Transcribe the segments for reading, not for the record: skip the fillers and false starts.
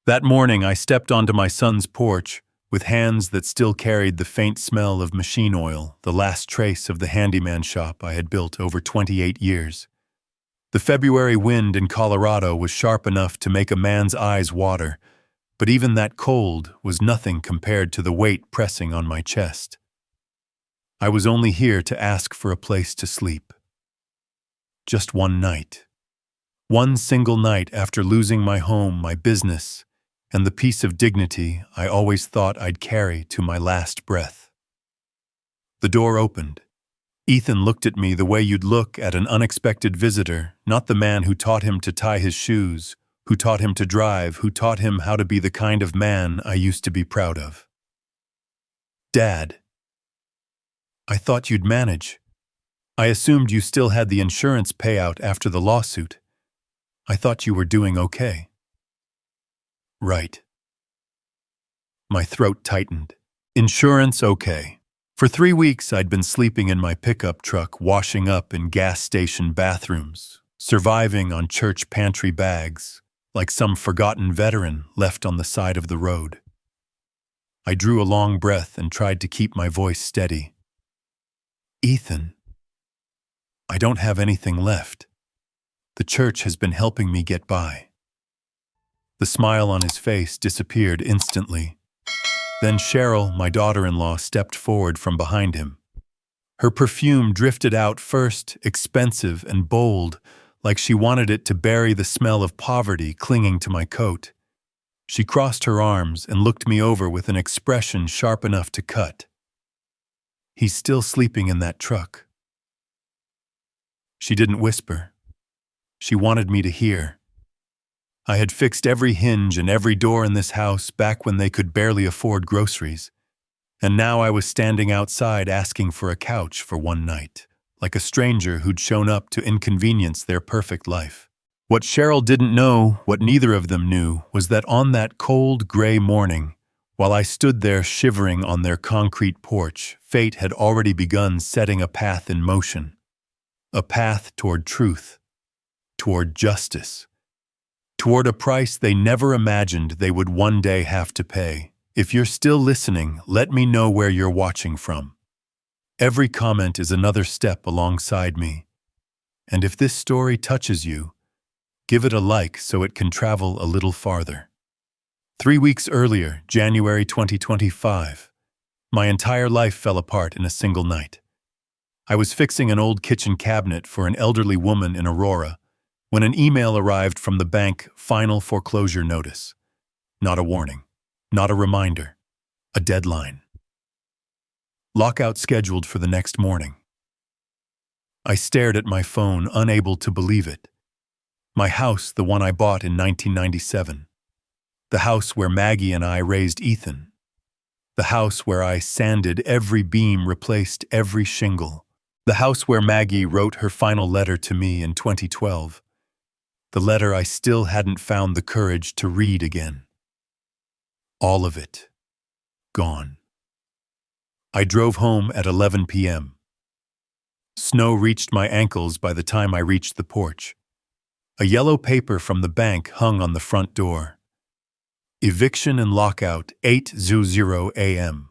That morning, I stepped onto my son's porch with hands that still carried the faint smell of machine oil, the last trace of the handyman shop I had built over 28 years. The February wind in Colorado was sharp enough to make a man's eyes water, but even that cold was nothing compared to the weight pressing on my chest. I was only here to ask for a place to sleep. Just one night. One single night after losing my home, my business, and the piece of dignity I always thought I'd carry to my last breath. The door opened. Ethan looked at me the way you'd look at an unexpected visitor, not the man who taught him to tie his shoes, who taught him to drive, who taught him how to be the kind of man I used to be proud of. Dad. I thought you'd manage. I assumed you still had the insurance payout after the lawsuit. I thought you were doing okay. Right. My throat tightened. Insurance okay. For 3 weeks I'd been sleeping in my pickup truck, washing up in gas station bathrooms, surviving on church pantry bags, like some forgotten veteran left on the side of the road. I drew a long breath and tried to keep my voice steady. Ethan, I don't have anything left. The church has been helping me get by. The smile on his face disappeared instantly. Then Cheryl, my daughter-in-law, stepped forward from behind him. Her perfume drifted out first, expensive and bold, like she wanted it to bury the smell of poverty clinging to my coat. She crossed her arms and looked me over with an expression sharp enough to cut. He's still sleeping in that truck. She didn't whisper. She wanted me to hear. I had fixed every hinge and every door in this house back when they could barely afford groceries, and now I was standing outside asking for a couch for one night, like a stranger who'd shown up to inconvenience their perfect life. What Cheryl didn't know, what neither of them knew, was that on that cold, gray morning, while I stood there shivering on their concrete porch, fate had already begun setting a path in motion. A path toward truth, toward justice, toward a price they never imagined they would one day have to pay. If you're still listening, let me know where you're watching from. Every comment is another step alongside me. And if this story touches you, give it a like so it can travel a little farther. 3 weeks earlier, January 2025, my entire life fell apart in a single night. I was fixing an old kitchen cabinet for an elderly woman in Aurora when an email arrived from the bank, final foreclosure notice. Not a warning, not a reminder, a deadline. Lockout scheduled for the next morning. I stared at my phone, unable to believe it. My house, the one I bought in 1997. The house where Maggie and I raised Ethan. The house where I sanded every beam, replaced every shingle. The house where Maggie wrote her final letter to me in 2012. The letter I still hadn't found the courage to read again. All of it. Gone. I drove home at 11 p.m. Snow reached my ankles by the time I reached the porch. A yellow paper from the bank hung on the front door. Eviction and lockout, 8:00 a.m.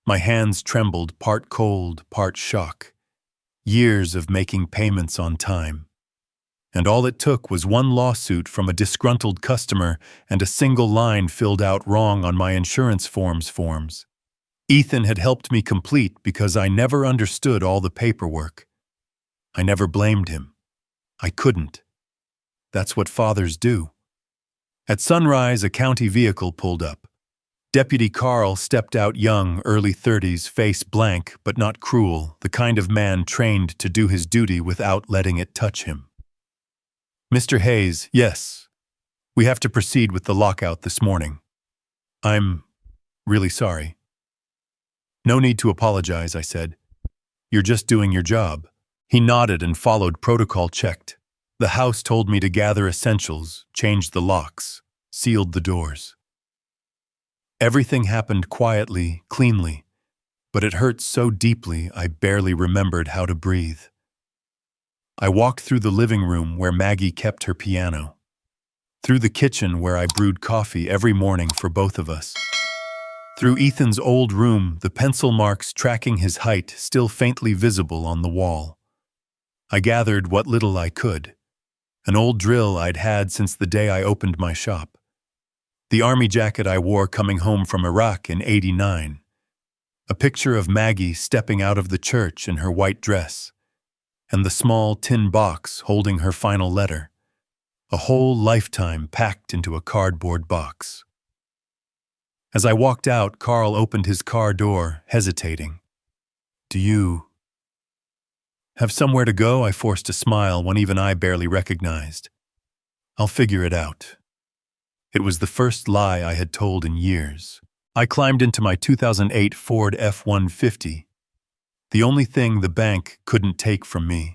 My hands trembled, part cold, part shock. Years of making payments on time. And all it took was one lawsuit from a disgruntled customer and a single line filled out wrong on my insurance forms. Ethan had helped me complete because I never understood all the paperwork. I never blamed him. I couldn't. That's what fathers do. At sunrise, a county vehicle pulled up. Deputy Carl stepped out young, early 30s, face blank but not cruel, the kind of man trained to do his duty without letting it touch him. Mr. Hayes, yes. We have to proceed with the lockout this morning. I'm really sorry. No need to apologize, I said. You're just doing your job. He nodded and followed protocol checked. The house told me to gather essentials, change the locks, sealed the doors. Everything happened quietly, cleanly, but it hurt so deeply I barely remembered how to breathe. I walked through the living room where Maggie kept her piano. through the kitchen where I brewed coffee every morning for both of us, through Ethan's old room, the pencil marks tracking his height still faintly visible on the wall. I gathered what little I could, an old drill I'd had since the day I opened my shop, the army jacket I wore coming home from Iraq in '89, a picture of Maggie stepping out of the church in her white dress, and the small tin box holding her final letter, a whole lifetime packed into a cardboard box. As I walked out, Carl opened his car door, hesitating. "Do you have somewhere to go?" I forced a smile one even I barely recognized. "I'll figure it out." It was the first lie I had told in years. I climbed into my 2008 Ford F-150, the only thing the bank couldn't take from me.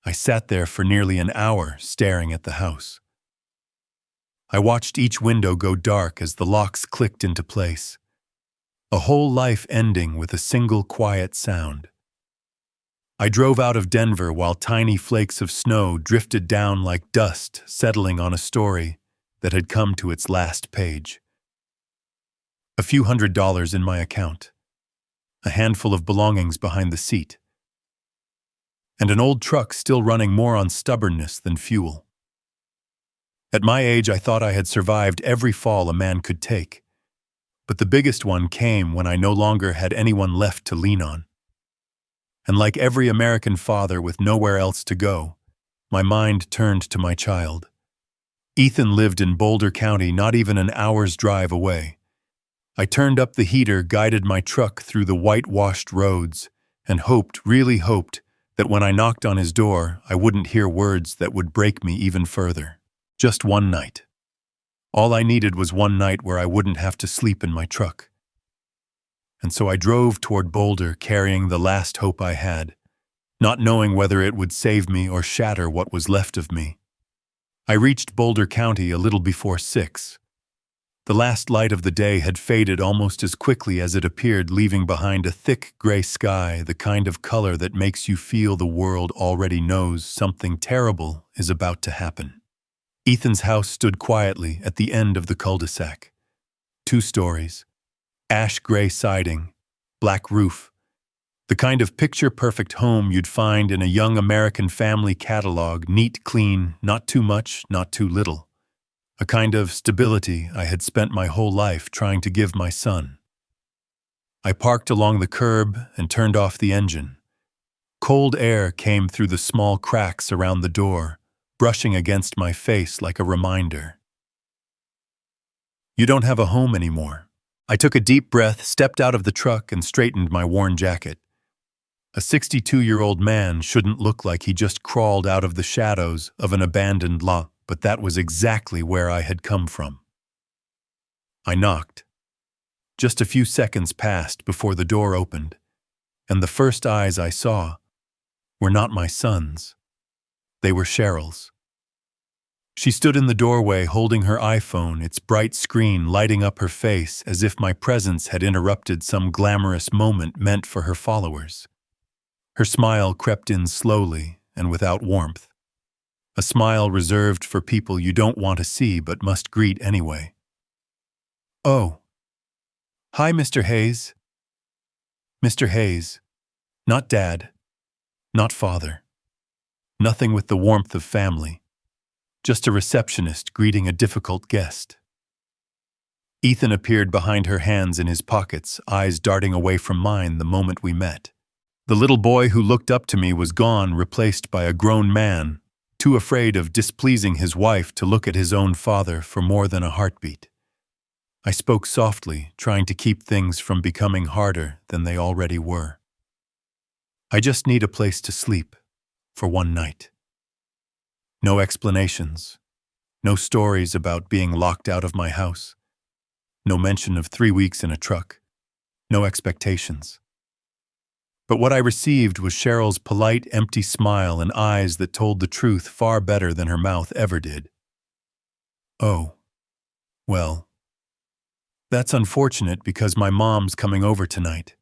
I sat there for nearly an hour, staring at the house. I watched each window go dark as the locks clicked into place. A whole life ending with a single quiet sound. I drove out of Denver while tiny flakes of snow drifted down like dust, settling on a story that had come to its last page. A few $100s in my account, a handful of belongings behind the seat, and an old truck still running more on stubbornness than fuel. At my age, I thought I had survived every fall a man could take, but the biggest one came when I no longer had anyone left to lean on. And like every American father with nowhere else to go, my mind turned to my child. Ethan lived in Boulder County, not even an hour's drive away. I turned up the heater, guided my truck through the whitewashed roads, and hoped, really hoped, that when I knocked on his door, I wouldn't hear words that would break me even further. Just one night. All I needed was one night where I wouldn't have to sleep in my truck. And so I drove toward Boulder, carrying the last hope I had, not knowing whether it would save me or shatter what was left of me. I reached Boulder County a little before 6. The last light of the day had faded almost as quickly as it appeared, leaving behind a thick gray sky, the kind of color that makes you feel the world already knows something terrible is about to happen. Ethan's house stood quietly at the end of the cul-de-sac. 2 stories, ash-gray siding, black roof, the kind of picture-perfect home you'd find in a young American family catalog, neat, clean, not too much, not too little. A kind of stability I had spent my whole life trying to give my son. I parked along the curb and turned off the engine. Cold air came through the small cracks around the door, brushing against my face like a reminder. You don't have a home anymore. I took a deep breath, stepped out of the truck, and straightened my worn jacket. A 62-year-old man shouldn't look like he just crawled out of the shadows of an abandoned lot, but that was exactly where I had come from. I knocked. Just a few seconds passed before the door opened, and the first eyes I saw were not my son's. They were Cheryl's. She stood in the doorway holding her iPhone, its bright screen lighting up her face as if my presence had interrupted some glamorous moment meant for her followers. Her smile crept in slowly and without warmth. A smile reserved for people you don't want to see but must greet anyway. "Oh. Hi, Mr. Hayes." Mr. Hayes. Not Dad. Not Father. Nothing with the warmth of family. Just a receptionist greeting a difficult guest. Ethan appeared behind her, hands in his pockets, eyes darting away from mine the moment we met. The little boy who looked up to me was gone, replaced by a grown man, too afraid of displeasing his wife to look at his own father for more than a heartbeat. I spoke softly, trying to keep things from becoming harder than they already were. "I just need a place to sleep, for one night." No explanations, no stories about being locked out of my house, no mention of 3 weeks in a truck, no expectations. But what I received was Cheryl's polite, empty smile and eyes that told the truth far better than her mouth ever did. "Oh, well, that's unfortunate because my mom's coming over tonight.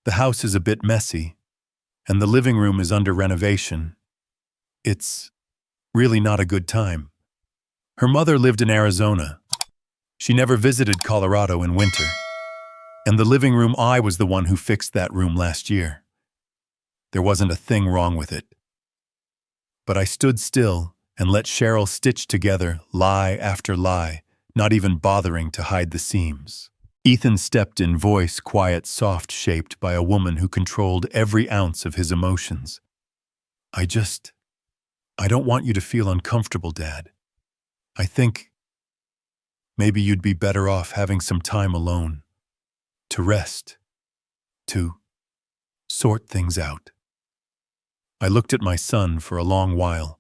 The house is a bit messy, and the living room is under renovation. It's really not a good time." Her mother lived in Arizona. She never visited Colorado in winter. And the living room, I was the one who fixed that room last year. There wasn't a thing wrong with it. But I stood still and let Cheryl stitch together lie after lie, not even bothering to hide the seams. Ethan stepped in, voice quiet, soft, shaped by a woman who controlled every ounce of his emotions. I don't want you to feel uncomfortable, Dad. I think maybe you'd be better off having some time alone, to rest, to sort things out. I looked at my son for a long while,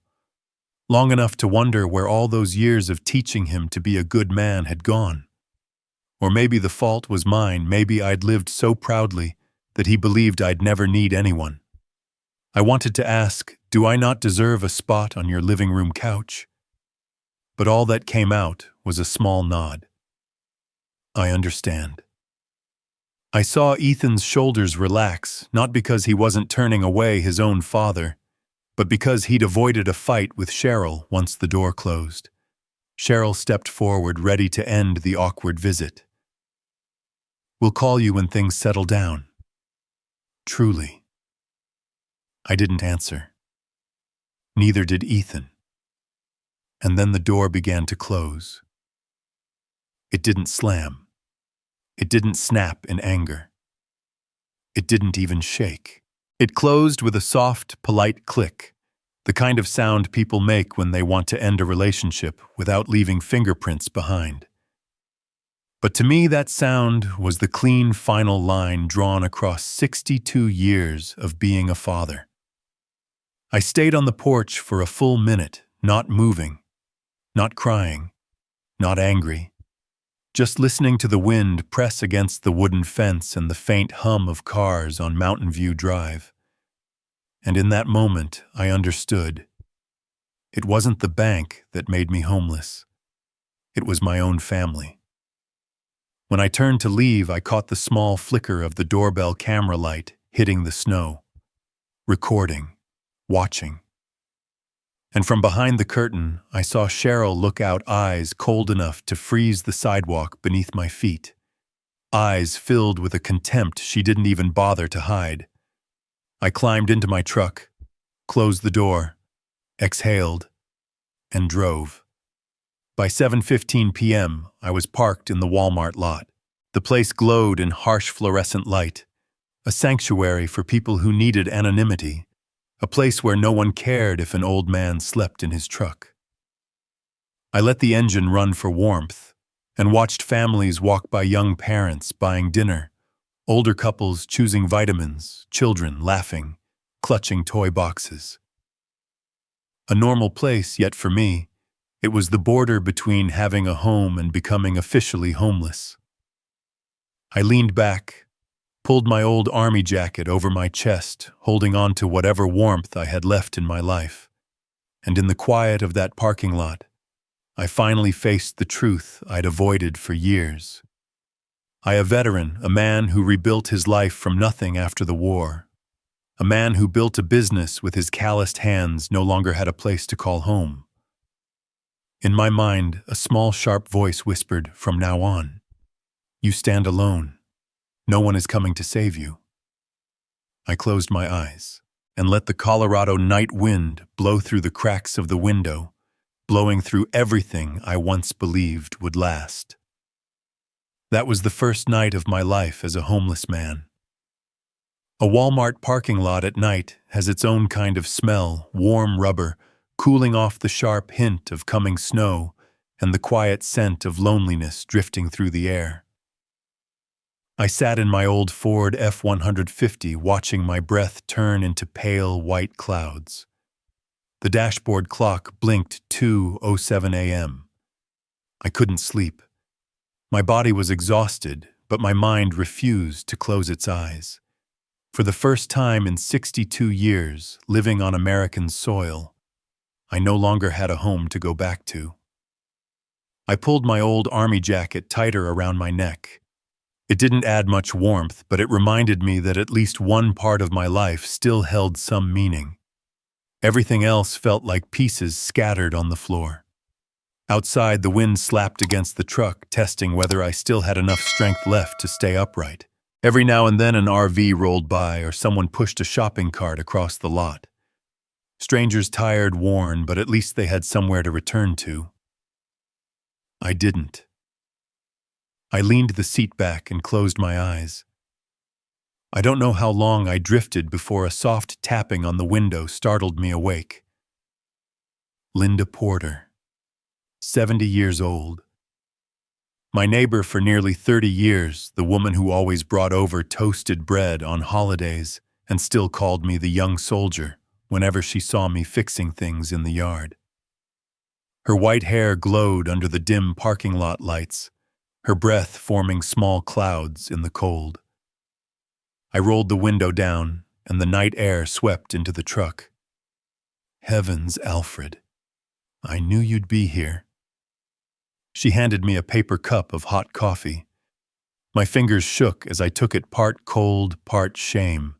long enough to wonder where all those years of teaching him to be a good man had gone. Or maybe the fault was mine. Maybe I'd lived so proudly that he believed I'd never need anyone. I wanted to ask, do I not deserve a spot on your living room couch? But all that came out was a small nod. I understand. I saw Ethan's shoulders relax, not because he wasn't turning away his own father, but because he'd avoided a fight with Cheryl once the door closed. Cheryl stepped forward, ready to end the awkward visit. We'll call you when things settle down. Truly. I didn't answer. Neither did Ethan. And then the door began to close. It didn't slam. It didn't snap in anger. It didn't even shake. It closed with a soft, polite click, the kind of sound people make when they want to end a relationship without leaving fingerprints behind. But to me, that sound was the clean final line drawn across 62 years of being a father. I stayed on the porch for a full minute, not moving, not crying, not angry, just listening to the wind press against the wooden fence and the faint hum of cars on Mountain View Drive. And in that moment, I understood. It wasn't the bank that made me homeless. It was my own family. When I turned to leave, I caught the small flicker of the doorbell camera light hitting the snow. Recording, watching. And from behind the curtain, I saw Cheryl look out, eyes cold enough to freeze the sidewalk beneath my feet. Eyes filled with a contempt she didn't even bother to hide. I climbed into my truck, closed the door, exhaled, and drove. By 7:15 p.m., I was parked in the Walmart lot. The place glowed in harsh fluorescent light, a sanctuary for people who needed anonymity, a place where no one cared if an old man slept in his truck. I let the engine run for warmth and watched families walk by, young parents buying dinner, older couples choosing vitamins, children laughing, clutching toy boxes. A normal place, yet for me, it was the border between having a home and becoming officially homeless. I leaned back, pulled my old army jacket over my chest, holding on to whatever warmth I had left in my life. And in the quiet of that parking lot, I finally faced the truth I'd avoided for years. A veteran, a man who rebuilt his life from nothing after the war, a man who built a business with his calloused hands, no longer had a place to call home. In my mind, a small, sharp voice whispered, "From now on, you stand alone. No one is coming to save you." I closed my eyes and let the Colorado night wind blow through the cracks of the window, blowing through everything I once believed would last. That was the first night of my life as a homeless man. A Walmart parking lot at night has its own kind of smell, warm rubber, cooling off the sharp hint of coming snow and the quiet scent of loneliness drifting through the air. I sat in my old Ford F-150 watching my breath turn into pale white clouds. The dashboard clock blinked 2:07 a.m. I couldn't sleep. My body was exhausted, but my mind refused to close its eyes. For the first time in 62 years, living on American soil, I no longer had a home to go back to. I pulled my old army jacket tighter around my neck. It didn't add much warmth, but it reminded me that at least one part of my life still held some meaning. Everything else felt like pieces scattered on the floor. Outside, the wind slapped against the truck, testing whether I still had enough strength left to stay upright. Every now and then an RV rolled by or someone pushed a shopping cart across the lot. Strangers tired, worn, but at least they had somewhere to return to. I didn't. I leaned the seat back and closed my eyes. I don't know how long I drifted before a soft tapping on the window startled me awake. Linda Porter, 70 years old. My neighbor for nearly 30 years, the woman who always brought over toasted bread on holidays and still called me the young soldier whenever she saw me fixing things in the yard. Her white hair glowed under the dim parking lot lights, her breath forming small clouds in the cold. I rolled the window down, and the night air swept into the truck. Heavens, Alfred. I knew you'd be here. She handed me a paper cup of hot coffee. My fingers shook as I took it, part cold, part shame.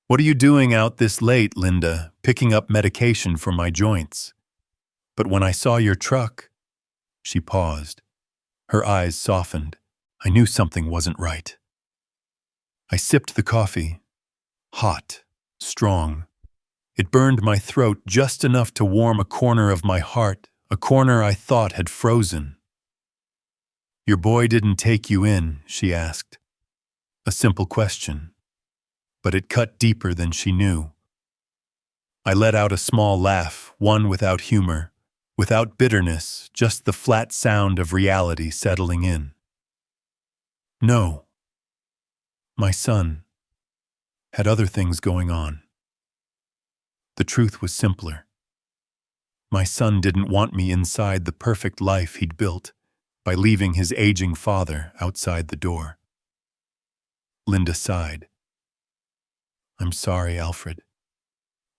What are you doing out this late, Linda? Picking up medication for my joints. But when I saw your truck... She paused. Her eyes softened. I knew something wasn't right. I sipped the coffee. Hot, strong. It burned my throat just enough to warm a corner of my heart, a corner I thought had frozen. Your boy didn't take you in, she asked. A simple question. But it cut deeper than she knew. I let out a small laugh, one without humor, without bitterness, just the flat sound of reality settling in. No. My son had other things going on. The truth was simpler. My son didn't want me inside the perfect life he'd built by leaving his aging father outside the door. Linda sighed. I'm sorry, Alfred.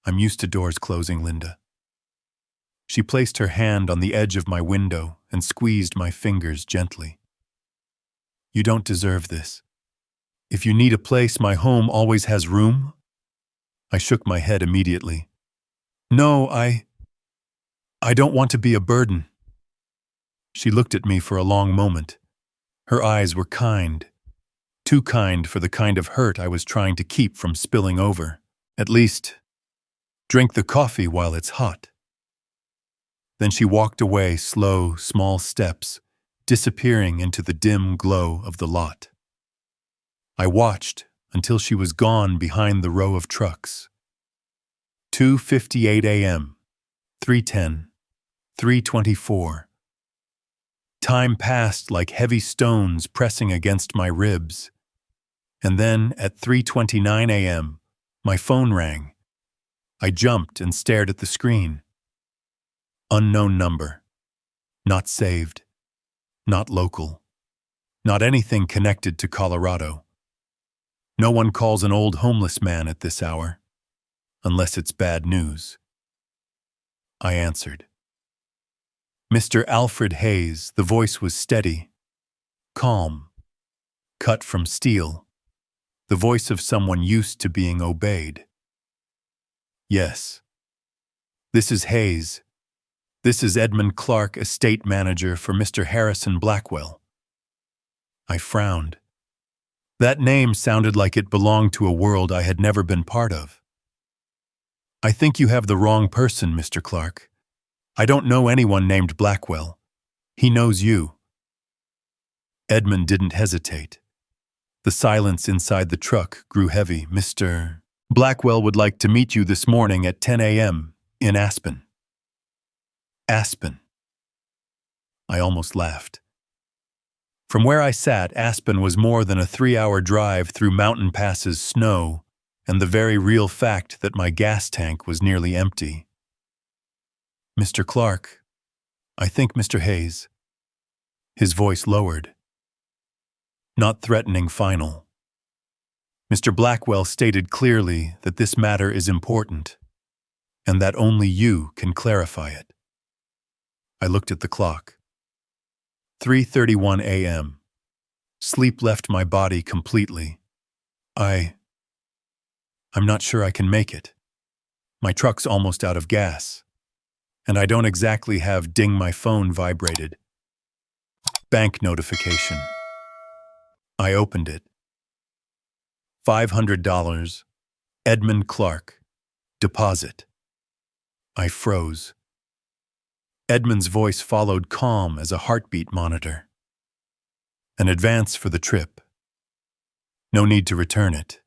I'm used to doors closing, Linda. She placed her hand on the edge of my window and squeezed my fingers gently. You don't deserve this. If you need a place, my home always has room. I shook my head immediately. No, I don't want to be a burden. She looked at me for a long moment. Her eyes were kind. Too kind for the kind of hurt I was trying to keep from spilling over. At least, drink the coffee while it's hot. Then she walked away, slow, small steps, disappearing into the dim glow of the lot. I watched until she was gone behind the row of trucks. 2:58 a.m., 3:10, 3:24. Time passed like heavy stones pressing against my ribs. And then, at 3:29 a.m., my phone rang. I jumped and stared at the screen. Unknown number. Not saved. Not local. Not anything connected to Colorado. No one calls an old homeless man at this hour, unless it's bad news. I answered. Mr. Alfred Hayes, the voice was steady, calm, cut from steel, the voice of someone used to being obeyed. Yes. This is Hayes. This is Edmund Clark, estate manager for Mr. Harrison Blackwell. I frowned. That name sounded like it belonged to a world I had never been part of. I think you have the wrong person, Mr. Clark. I don't know anyone named Blackwell. He knows you. Edmund didn't hesitate. The silence inside the truck grew heavy. Mr. Blackwell would like to meet you this morning at 10 a.m. in Aspen. Aspen. I almost laughed. From where I sat, Aspen was more than a 3-hour drive through mountain passes, snow, and the very real fact that my gas tank was nearly empty. Mr. Clark, I think Mr. Hayes. His voice lowered. Not threatening, final. Mr. Blackwell stated clearly that this matter is important, and that only you can clarify it. I looked at the clock. 3:31 a.m. Sleep left my body completely. I'm not sure I can make it. My truck's almost out of gas. And I don't exactly have ding my phone vibrated. Bank notification. I opened it. $500. Edmund Clark. Deposit. I froze. Edmund's voice followed calm as a heartbeat monitor. An advance for the trip. No need to return it.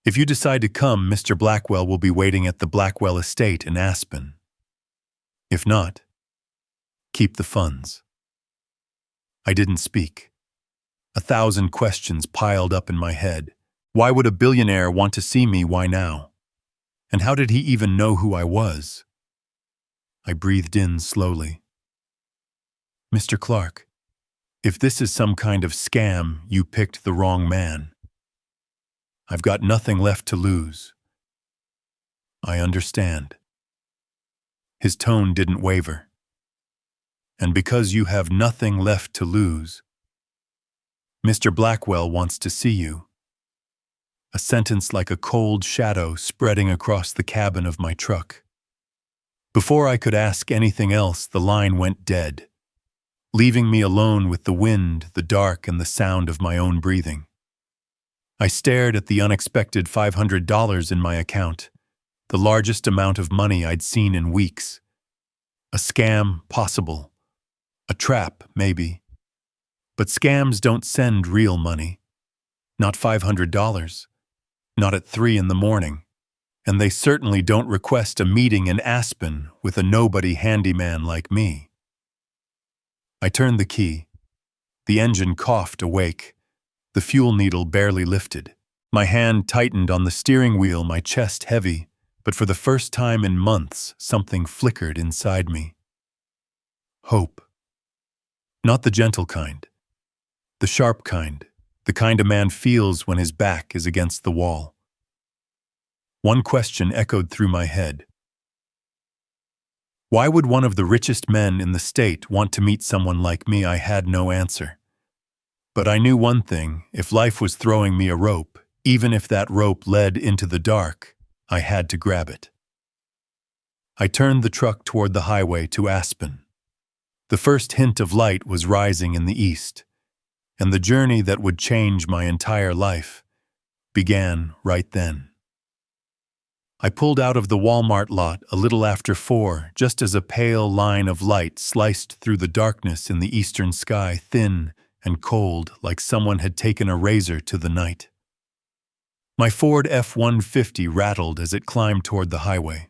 If you decide to come, Mr. Blackwell will be waiting at the Blackwell estate in Aspen. If not, keep the funds. I didn't speak. 1,000 questions piled up in my head. Why would a billionaire want to see me? Why now? And how did he even know who I was? I breathed in slowly. Mr. Clark, if this is some kind of scam, you picked the wrong man. I've got nothing left to lose. I understand. His tone didn't waver. And because you have nothing left to lose, Mr. Blackwell wants to see you. A sentence like a cold shadow spreading across the cabin of my truck. Before I could ask anything else, the line went dead, leaving me alone with the wind, the dark, and the sound of my own breathing. I stared at the unexpected $500 in my account, the largest amount of money I'd seen in weeks. A scam, possible. A trap, maybe. But scams don't send real money. Not $500. Not at 3 a.m. And they certainly don't request a meeting in Aspen with a nobody handyman like me. I turned the key. The engine coughed awake. The fuel needle barely lifted. My hand tightened on the steering wheel, my chest heavy, but for the first time in months, something flickered inside me. Hope. Not the gentle kind. The sharp kind. The kind a man feels when his back is against the wall. One question echoed through my head. Why would one of the richest men in the state want to meet someone like me? I had no answer. But I knew one thing: if life was throwing me a rope, even if that rope led into the dark, I had to grab it. I turned the truck toward the highway to Aspen. The first hint of light was rising in the east, and the journey that would change my entire life began right then. I pulled out of the Walmart lot a little after 4, just as a pale line of light sliced through the darkness in the eastern sky, thin and cold, like someone had taken a razor to the night. My Ford F-150 rattled as it climbed toward the highway.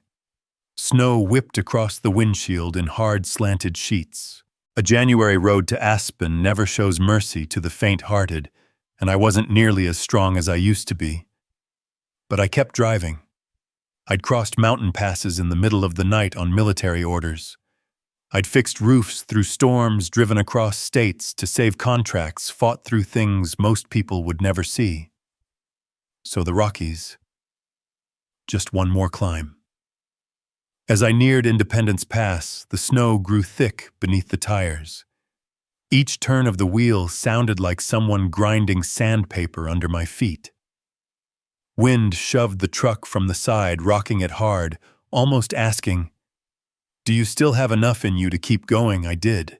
Snow whipped across the windshield in hard, slanted sheets. A January road to Aspen never shows mercy to the faint-hearted, and I wasn't nearly as strong as I used to be. But I kept driving. I'd crossed mountain passes in the middle of the night on military orders. I'd fixed roofs through storms, driven across states to save contracts, fought through things most people would never see. So the Rockies. Just one more climb. As I neared Independence Pass, the snow grew thick beneath the tires. Each turn of the wheel sounded like someone grinding sandpaper under my feet. Wind shoved the truck from the side, rocking it hard, almost asking, "Do you still have enough in you to keep going?" I did,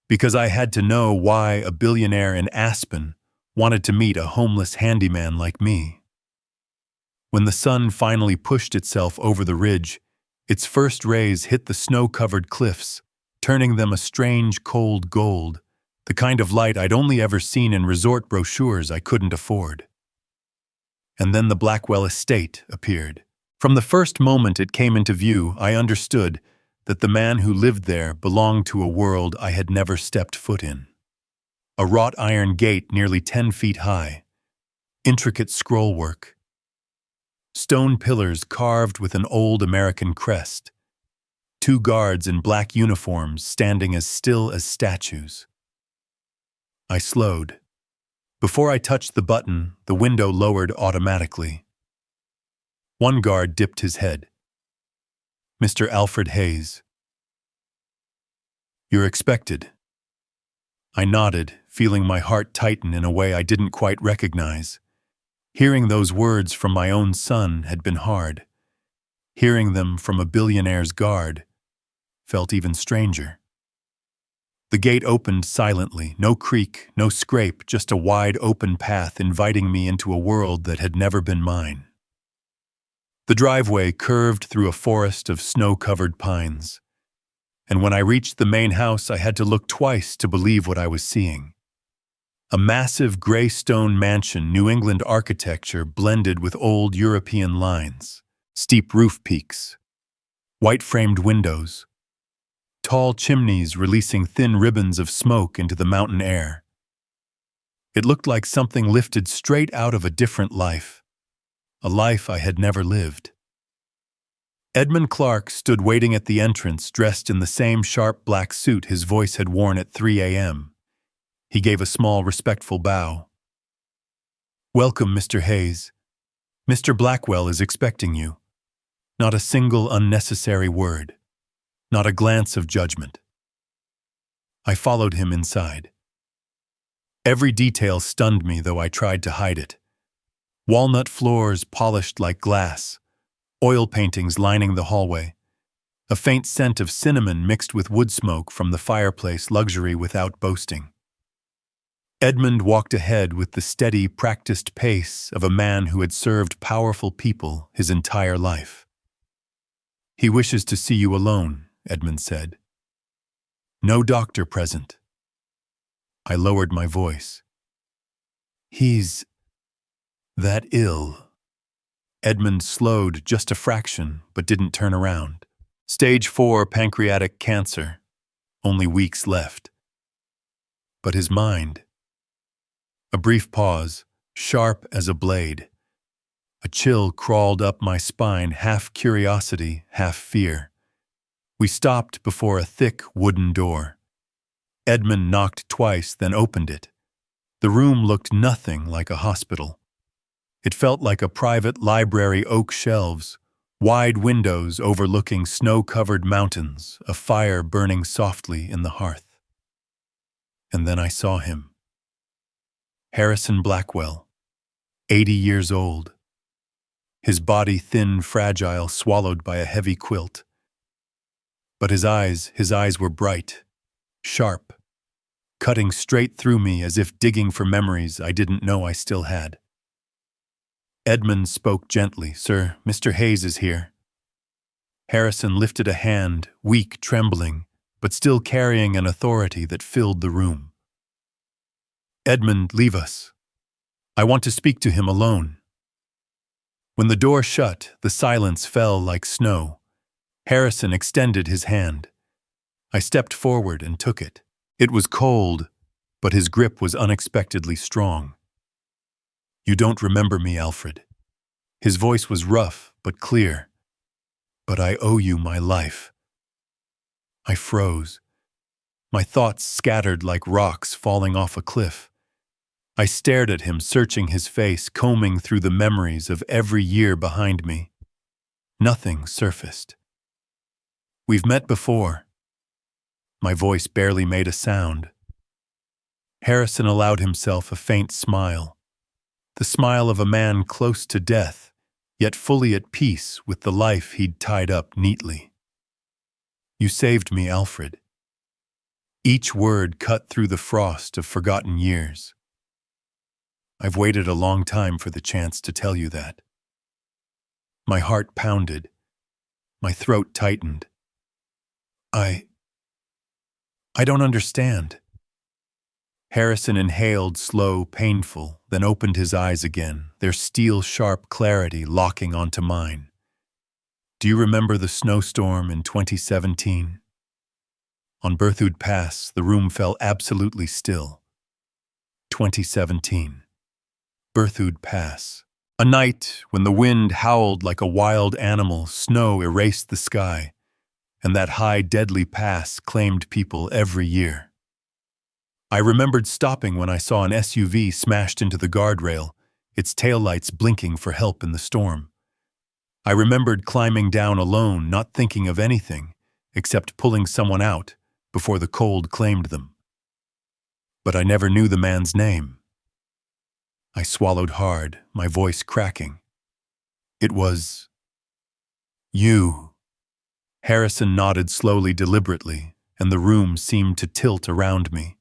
because I had to know why a billionaire in Aspen wanted to meet a homeless handyman like me. When the sun finally pushed itself over the ridge, its first rays hit the snow-covered cliffs, turning them a strange cold gold, the kind of light I'd only ever seen in resort brochures I couldn't afford. And then the Blackwell estate appeared. From the first moment it came into view, I understood that the man who lived there belonged to a world I had never stepped foot in. A wrought iron gate nearly 10 feet high, intricate scrollwork, stone pillars carved with an old American crest, 2 guards in black uniforms standing as still as statues. I slowed. Before I touched the button, the window lowered automatically. One guard dipped his head. "Mr. Alfred Hayes." "You're expected." I nodded, feeling my heart tighten in a way I didn't quite recognize. Hearing those words from my own son had been hard. Hearing them from a billionaire's guard felt even stranger. The gate opened silently, no creak, no scrape, just a wide open path inviting me into a world that had never been mine. The driveway curved through a forest of snow-covered pines, and when I reached the main house I had to look twice to believe what I was seeing. A massive gray stone mansion, New England architecture blended with old European lines, steep roof peaks, white-framed windows, tall chimneys releasing thin ribbons of smoke into the mountain air. It looked like something lifted straight out of a different life, a life I had never lived. Edmund Clark stood waiting at the entrance, dressed in the same sharp black suit his voice had worn at 3 a.m. He gave a small, respectful bow. "Welcome, Mr. Hayes. Mr. Blackwell is expecting you." Not a single unnecessary word. Not a glance of judgment. I followed him inside. Every detail stunned me, though I tried to hide it. Walnut floors polished like glass, oil paintings lining the hallway, a faint scent of cinnamon mixed with wood smoke from the fireplace, luxury without boasting. Edmund walked ahead with the steady, practiced pace of a man who had served powerful people his entire life. "He wishes to see you alone," Edmund said. "No doctor present." I lowered my voice. "He's that ill." Edmund slowed just a fraction, but didn't turn around. "Stage 4 pancreatic cancer. Only weeks left." But his mind... A brief pause, sharp as a blade. A chill crawled up my spine, half curiosity, half fear. We stopped before a thick wooden door. Edmund knocked twice, then opened it. The room looked nothing like a hospital. It felt like a private library, oak shelves, wide windows overlooking snow-covered mountains, a fire burning softly in the hearth. And then I saw him. Harrison Blackwell, 80 years old. His body thin, fragile, swallowed by a heavy quilt. But his eyes were bright, sharp, cutting straight through me as if digging for memories I didn't know I still had. Edmund spoke gently. "Sir, Mr. Hayes is here." Harrison lifted a hand, weak, trembling, but still carrying an authority that filled the room. "Edmund, leave us. I want to speak to him alone." When the door shut, the silence fell like snow. Harrison extended his hand. I stepped forward and took it. It was cold, but his grip was unexpectedly strong. "You don't remember me, Alfred." His voice was rough but clear. "But I owe you my life." I froze. My thoughts scattered like rocks falling off a cliff. I stared at him, searching his face, combing through the memories of every year behind me. Nothing surfaced. "We've met before." My voice barely made a sound. Harrison allowed himself a faint smile. The smile of a man close to death, yet fully at peace with the life he'd tied up neatly. "You saved me, Alfred." Each word cut through the frost of forgotten years. "I've waited a long time for the chance to tell you that." My heart pounded. My throat tightened. I don't understand." Harrison inhaled, slow, painful, then opened his eyes again, their steel-sharp clarity locking onto mine. "Do you remember the snowstorm in 2017? On Berthoud Pass, the room fell absolutely still. 2017. Berthoud Pass. A night when the wind howled like a wild animal, snow erased the sky, and that high, deadly pass claimed people every year. I remembered stopping when I saw an SUV smashed into the guardrail, its taillights blinking for help in the storm. I remembered climbing down alone, not thinking of anything except pulling someone out before the cold claimed them. But I never knew the man's name. I swallowed hard, my voice cracking. "It was... you." Harrison nodded slowly, deliberately, and the room seemed to tilt around me.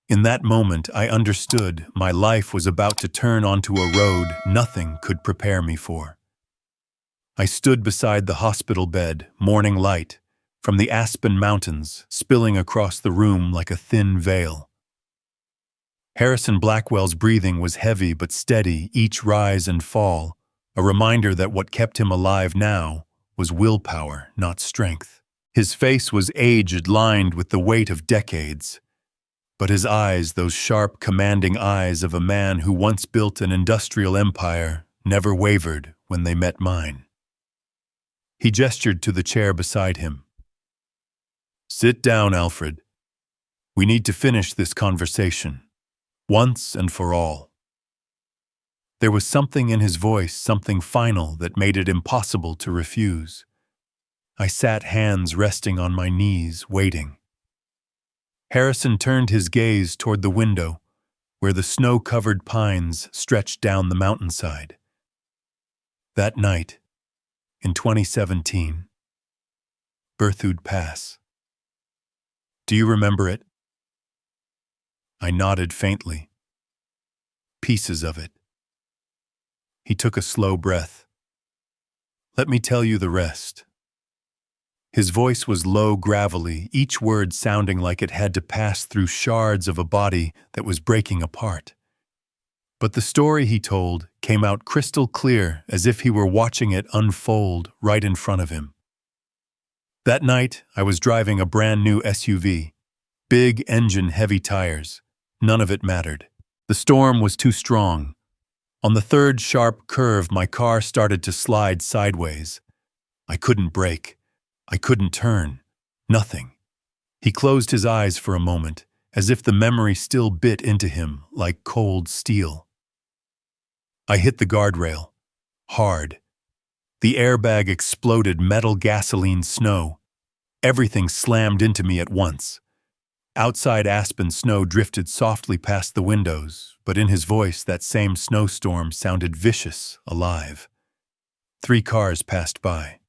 In that moment, I understood my life was about to turn onto a road nothing could prepare me for. I stood beside the hospital bed, morning light, from the Aspen mountains, spilling across the room like a thin veil. Harrison Blackwell's breathing was heavy but steady, each rise and fall, a reminder that what kept him alive now was willpower, not strength. His face was aged, lined with the weight of decades. But his eyes, those sharp, commanding eyes of a man who once built an industrial empire, never wavered when they met mine. He gestured to the chair beside him. "Sit down, Alfred. We need to finish this conversation, once and for all." There was something in his voice, something final that made it impossible to refuse. I sat, hands resting on my knees, waiting. Harrison turned his gaze toward the window, where the snow-covered pines stretched down the mountainside. That night, in 2017, Berthoud Pass. Do you remember it? I nodded faintly. Pieces of it. He took a slow breath. "Let me tell you the rest." His voice was low, gravelly, each word sounding like it had to pass through shards of a body that was breaking apart. But the story he told came out crystal clear, as if he were watching it unfold right in front of him. That night, I was driving a brand new SUV. Big engine, heavy tires. None of it mattered. The storm was too strong. On the third sharp curve, my car started to slide sideways. I couldn't brake. I couldn't turn. Nothing. He closed his eyes for a moment, as if the memory still bit into him like cold steel. I hit the guardrail. Hard. The airbag exploded, metal, gasoline, snow. Everything slammed into me at once. Outside Aspen, snow drifted softly past the windows, but in his voice that same snowstorm sounded vicious, alive. 3 cars passed by.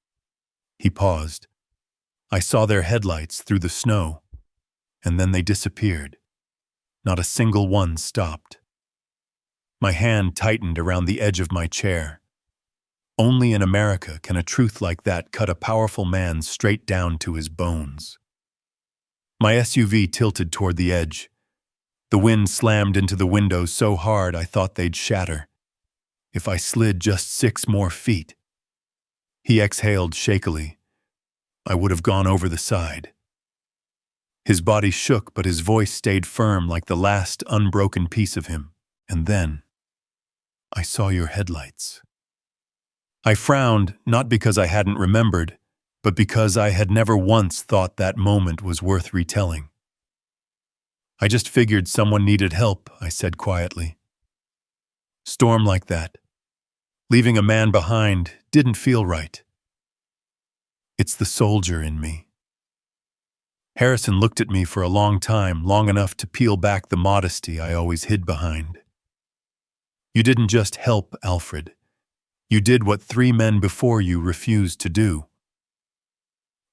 He paused. I saw their headlights through the snow, and then they disappeared. Not a single one stopped. My hand tightened around the edge of my chair. Only in America can a truth like that cut a powerful man straight down to his bones. My SUV tilted toward the edge. The wind slammed into the windows so hard I thought they'd shatter. If I slid just 6 more feet. He exhaled shakily. I would have gone over the side. His body shook, but his voice stayed firm like the last unbroken piece of him. And then, I saw your headlights. I frowned, not because I hadn't remembered, but because I had never once thought that moment was worth retelling. "I just figured someone needed help," I said quietly. "Storm like that. Leaving a man behind didn't feel right. It's the soldier in me." Harrison looked at me for a long time, long enough to peel back the modesty I always hid behind. "You didn't just help, Alfred. You did what 3 men before you refused to do."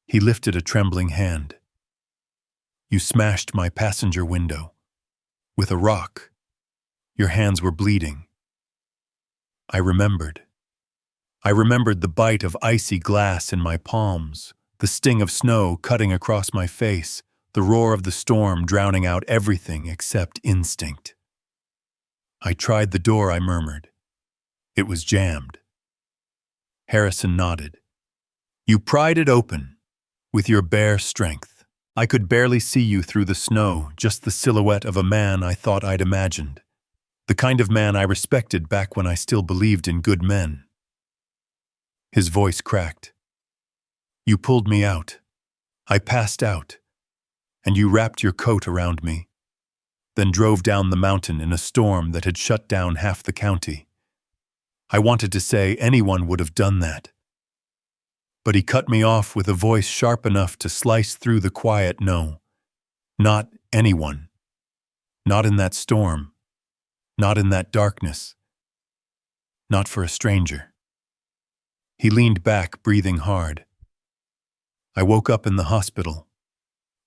He lifted a trembling hand. "You smashed my passenger window. With a rock. Your hands were bleeding." I remembered. I remembered the bite of icy glass in my palms, the sting of snow cutting across my face, the roar of the storm drowning out everything except instinct. "I tried the door," I murmured. "It was jammed." Harrison nodded. "You pried it open, with your bare strength. I could barely see you through the snow, just the silhouette of a man I thought I'd imagined. The kind of man I respected back when I still believed in good men." His voice cracked. "You pulled me out. I passed out. And you wrapped your coat around me. Then drove down the mountain in a storm that had shut down half the county. I wanted to say anyone would have done that. But he cut me off with a voice sharp enough to slice through the quiet no. Not anyone. Not in that storm. Not in that darkness. Not for a stranger." He leaned back, breathing hard. I woke up in the hospital.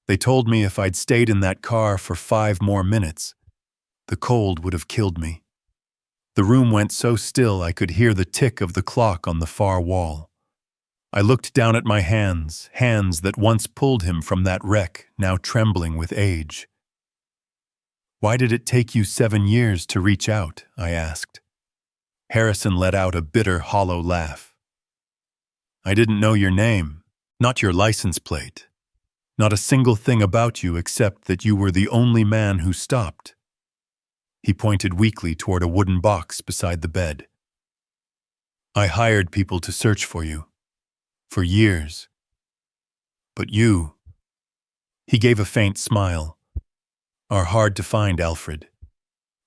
They told me if I'd stayed in that car for 5 more minutes, the cold would have killed me. The room went so still I could hear the tick of the clock on the far wall. I looked down at my hands, hands that once pulled him from that wreck, now trembling with age. "Why did it take you 7 years to reach out?" I asked. Harrison let out a bitter, hollow laugh. "I didn't know your name, not your license plate. Not a single thing about you except that you were the only man who stopped." He pointed weakly toward a wooden box beside the bed. "I hired people to search for you. For years. But you," he gave a faint smile, "are hard to find, Alfred.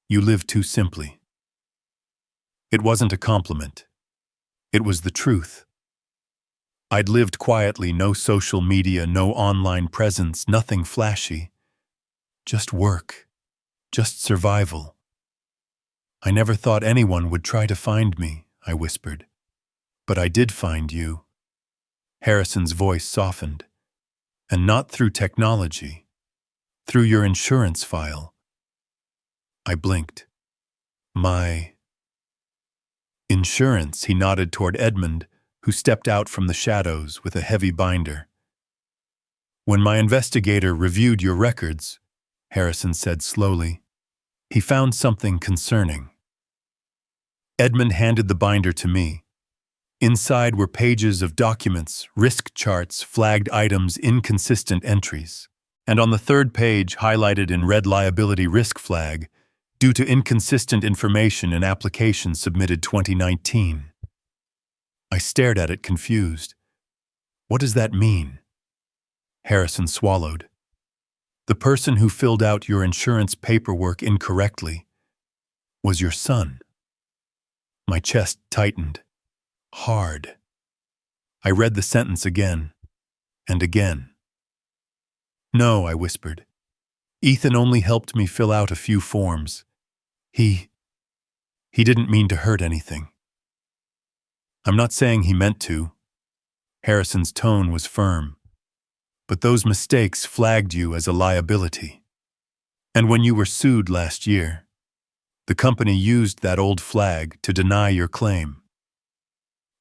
You live too simply." It wasn't a compliment. It was the truth. I'd lived quietly, no social media, no online presence, nothing flashy. Just work. Just survival. "I never thought anyone would try to find me," I whispered. "But I did find you." Harrison's voice softened. "And not through technology. Through your insurance file." I blinked. "My insurance," he nodded toward Edmund, who stepped out from the shadows with a heavy binder. "When my investigator reviewed your records," Harrison said slowly, "he found something concerning." Edmund handed the binder to me. Inside were pages of documents, risk charts, flagged items, inconsistent entries. And on the third page, highlighted in red liability risk flag, due to inconsistent information in application submitted 2019. I stared at it confused. "What does that mean?" Harrison swallowed. "The person who filled out your insurance paperwork incorrectly was your son." My chest tightened. Hard. I read the sentence again and again. "No," I whispered. "Ethan only helped me fill out a few forms. He didn't mean to hurt anything." "I'm not saying he meant to." Harrison's tone was firm. "But those mistakes flagged you as a liability. And when you were sued last year, the company used that old flag to deny your claim."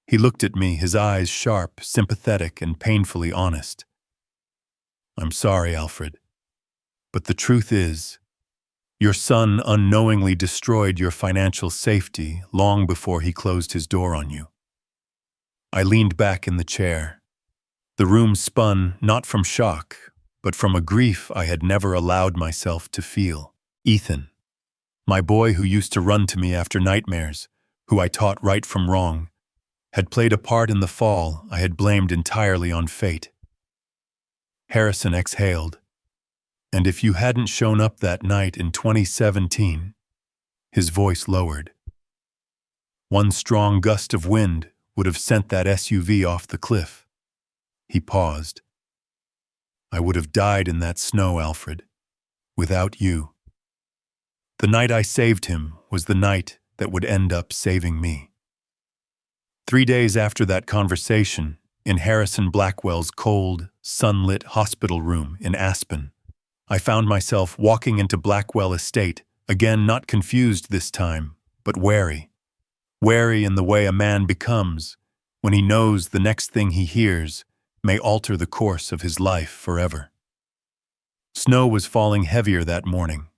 He looked at me, his eyes sharp, sympathetic, and painfully honest. "I'm sorry, Alfred. But the truth is, your son unknowingly destroyed your financial safety long before he closed his door on you." I leaned back in the chair. The room spun not from shock, but from a grief I had never allowed myself to feel. Ethan, my boy who used to run to me after nightmares, who I taught right from wrong, had played a part in the fall I had blamed entirely on fate. Harrison exhaled. "And if you hadn't shown up that night in 2017, his voice lowered. "One strong gust of wind would have sent that SUV off the cliff." He paused. "I would have died in that snow, Alfred, without you. The night I saved him was the night that would end up saving me." 3 days after that conversation, in Harrison Blackwell's cold, sunlit hospital room in Aspen, I found myself walking into Blackwell Estate, again not confused this time, but wary. Wary in the way a man becomes when he knows the next thing he hears may alter the course of his life forever. Snow was falling heavier that morning.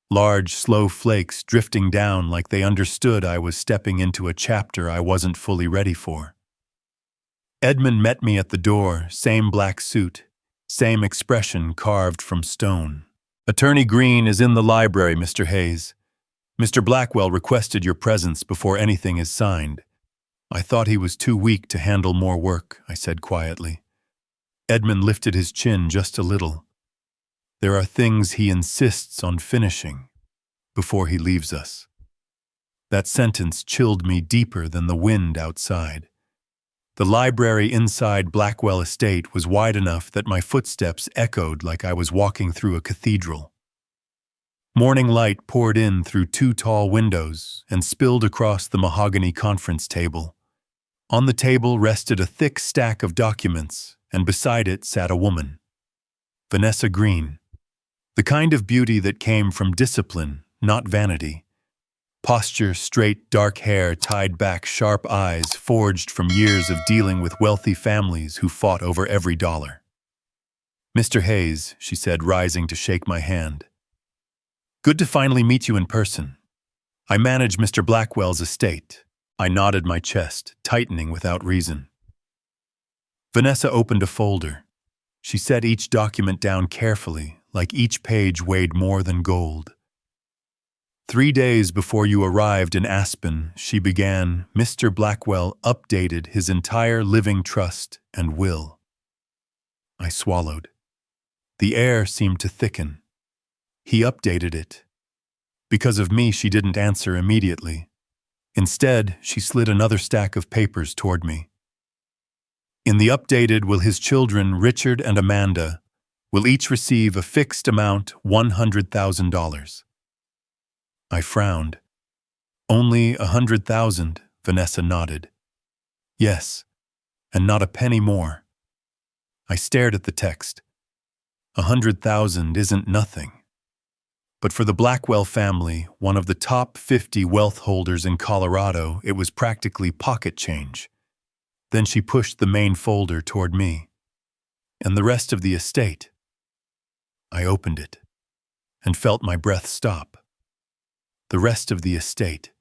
Large, slow flakes drifting down like they understood I was stepping into a chapter I wasn't fully ready for. Edmund met me at the door, same black suit, same expression carved from stone. "Attorney Green is in the library, Mr. Hayes. Mr. Blackwell requested your presence before anything is signed." "I thought he was too weak to handle more work," I said quietly. Edmund lifted his chin just a little. "There are things he insists on finishing before he leaves us." That sentence chilled me deeper than the wind outside. The library inside Blackwell Estate was wide enough that my footsteps echoed like I was walking through a cathedral. Morning light poured in through 2 tall windows and spilled across the mahogany conference table. On the table rested a thick stack of documents, and beside it sat a woman, Vanessa Green, the kind of beauty that came from discipline, not vanity. Posture, straight, dark hair, tied back, sharp eyes, forged from years of dealing with wealthy families who fought over every dollar. "Mr. Hayes," she said, rising to shake my hand. "Good to finally meet you in person. I manage Mr. Blackwell's estate." I nodded my chest, tightening without reason. Vanessa opened a folder. She set each document down carefully, like each page weighed more than gold. "3 days before you arrived in Aspen," she began, "Mr. Blackwell updated his entire living trust and will." I swallowed. The air seemed to thicken. He updated it. Because of me, she didn't answer immediately. Instead, she slid another stack of papers toward me. "In the updated will his children, Richard and Amanda, will each receive a fixed amount, $100,000. I frowned. "Only 100,000, Vanessa nodded. "Yes, and not a penny more." I stared at the text. 100,000 isn't nothing. But for the Blackwell family, one of the top 50 wealth holders in Colorado, it was practically pocket change. Then she pushed the main folder toward me. "And the rest of the estate." I opened it and felt my breath stop. The rest of the estate.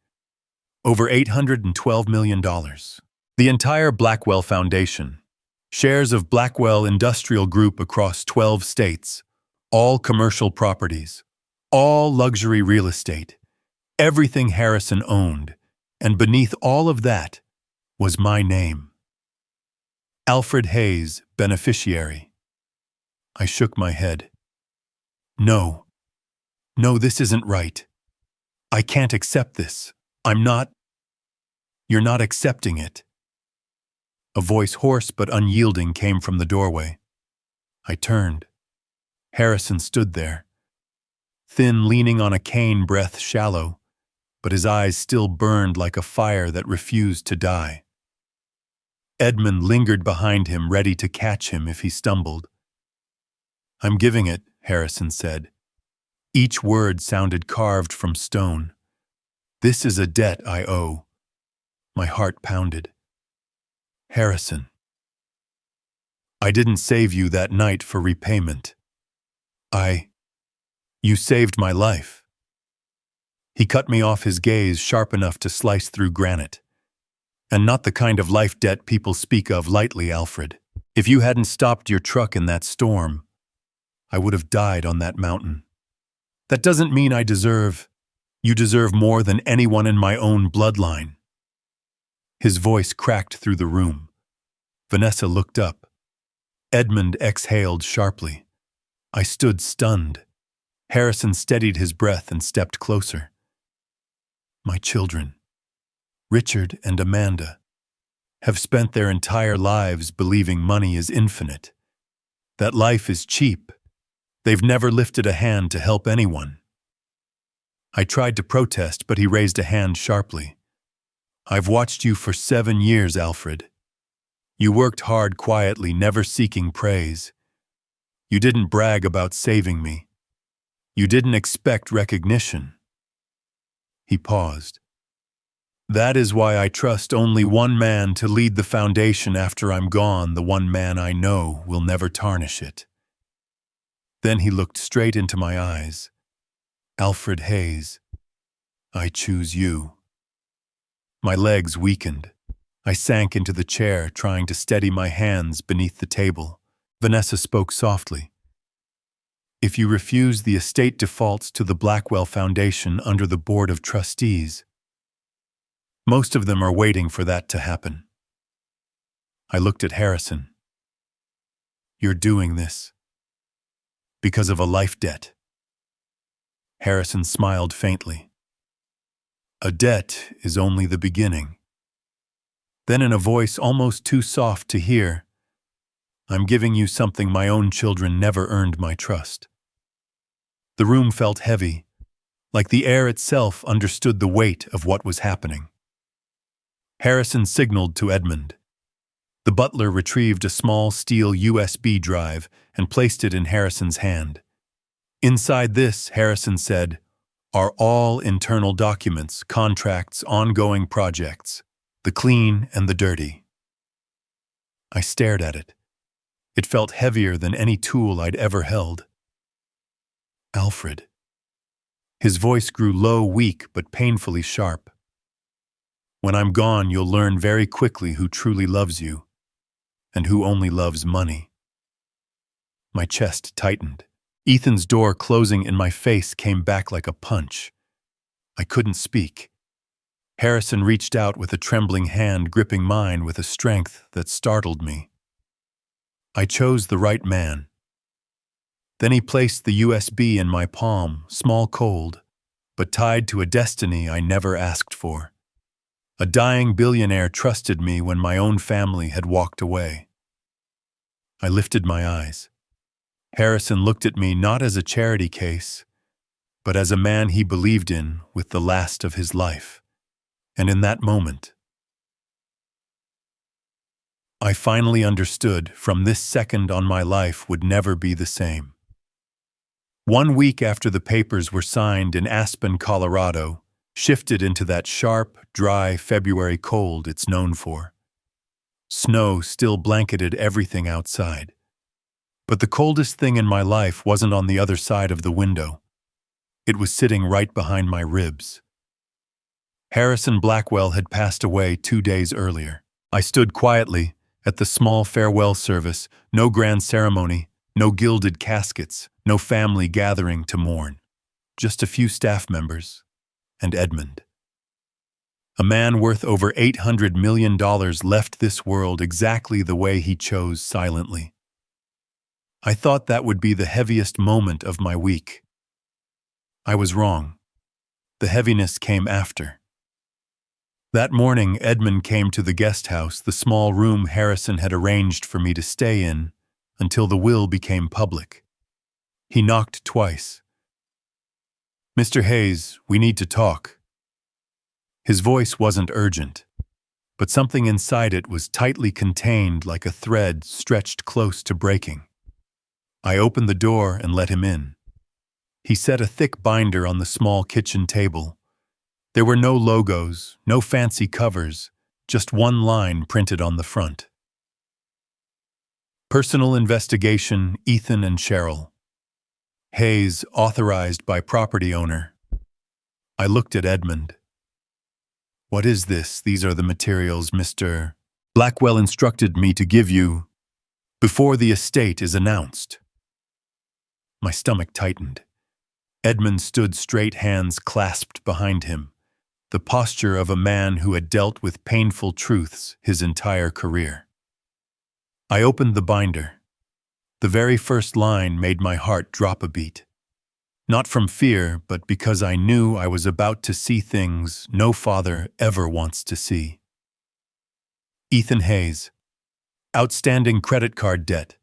Over $812 million. The entire Blackwell Foundation. Shares of Blackwell Industrial Group across 12 states. All commercial properties. All luxury real estate. Everything Harrison owned. And beneath all of that was my name. Alfred Hayes, beneficiary. I shook my head. No, this isn't right. I can't accept this. You're not accepting it." A voice, hoarse but unyielding, came from the doorway. I turned. Harrison stood there. Thin, leaning on a cane, breath shallow, but his eyes still burned like a fire that refused to die. Edmund lingered behind him, ready to catch him if he stumbled. "I'm giving it," Harrison said. Each word sounded carved from stone. "This is a debt I owe." My heart pounded. "Harrison, I didn't save you that night for repayment. You saved my life." He cut me off, his gaze sharp enough to slice through granite. "And not the kind of life debt people speak of lightly, Alfred. If you hadn't stopped your truck in that storm, I would have died on that mountain. That doesn't mean you deserve more than anyone in my own bloodline." His voice cracked through the room. Vanessa looked up. Edmund exhaled sharply. I stood stunned. Harrison steadied his breath and stepped closer. "My children, Richard and Amanda, have spent their entire lives believing money is infinite, that life is cheap. They've never lifted a hand to help anyone." I tried to protest, but he raised a hand sharply. "I've watched you for 7 years, Alfred. You worked hard quietly, never seeking praise. You didn't brag about saving me. You didn't expect recognition." He paused. "That is why I trust only one man to lead the foundation after I'm gone, the one man I know will never tarnish it." Then he looked straight into my eyes. "Alfred Hayes, I choose you." My legs weakened. I sank into the chair, trying to steady my hands beneath the table. Vanessa spoke softly. "If you refuse, the estate defaults to the Blackwell Foundation under the Board of Trustees. Most of them are waiting for that to happen." I looked at Harrison. "You're doing this because of a life debt." Harrison smiled faintly. "A debt is only the beginning." Then, in a voice almost too soft to hear, "I'm giving you something my own children never earned my trust." The room felt heavy, like the air itself understood the weight of what was happening. Harrison signaled to Edmund. The butler retrieved a small steel USB drive and placed it in Harrison's hand. Inside this, Harrison said, are all internal documents, contracts, ongoing projects, the clean and the dirty. I stared at it. It felt heavier than any tool I'd ever held. Alfred. His voice grew low, weak, but painfully sharp. When I'm gone, you'll learn very quickly who truly loves you, and who only loves money. My chest tightened. Ethan's door closing in my face came back like a punch. I couldn't speak. Harrison reached out with a trembling hand, gripping mine with a strength that startled me. I chose the right man. Then he placed the USB in my palm, small cold, but tied to a destiny I never asked for. A dying billionaire trusted me when my own family had walked away. I lifted my eyes. Harrison looked at me not as a charity case, but as a man he believed in with the last of his life. And in that moment, I finally understood from this second on my life would never be the same. 1 week after the papers were signed in Aspen, Colorado, shifted into that sharp, dry February cold it's known for. Snow still blanketed everything outside. But the coldest thing in my life wasn't on the other side of the window. It was sitting right behind my ribs. Harrison Blackwell had passed away 2 days earlier. I stood quietly at the small farewell service, no grand ceremony, no gilded caskets, no family gathering to mourn. Just a few staff members and Edmund. A man worth over $800 million left this world exactly the way he chose, silently. I thought that would be the heaviest moment of my week. I was wrong. The heaviness came after. That morning, Edmund came to the guest house, the small room Harrison had arranged for me to stay in until the will became public. He knocked twice. "Mr. Hayes, we need to talk." His voice wasn't urgent, but something inside it was tightly contained like a thread stretched close to breaking. I opened the door and let him in. He set a thick binder on the small kitchen table. There were no logos, no fancy covers, just one line printed on the front. Personal investigation, Ethan and Cheryl. Hayes, authorized by property owner. I looked at Edmund. "What is this? These are the materials Mr. Blackwell instructed me to give you before the estate is announced." My stomach tightened. Edmund stood straight, hands clasped behind him, the posture of a man who had dealt with painful truths his entire career. I opened the binder. The very first line made my heart drop a beat. Not from fear, but because I knew I was about to see things no father ever wants to see. Ethan Hayes. Outstanding credit card debt,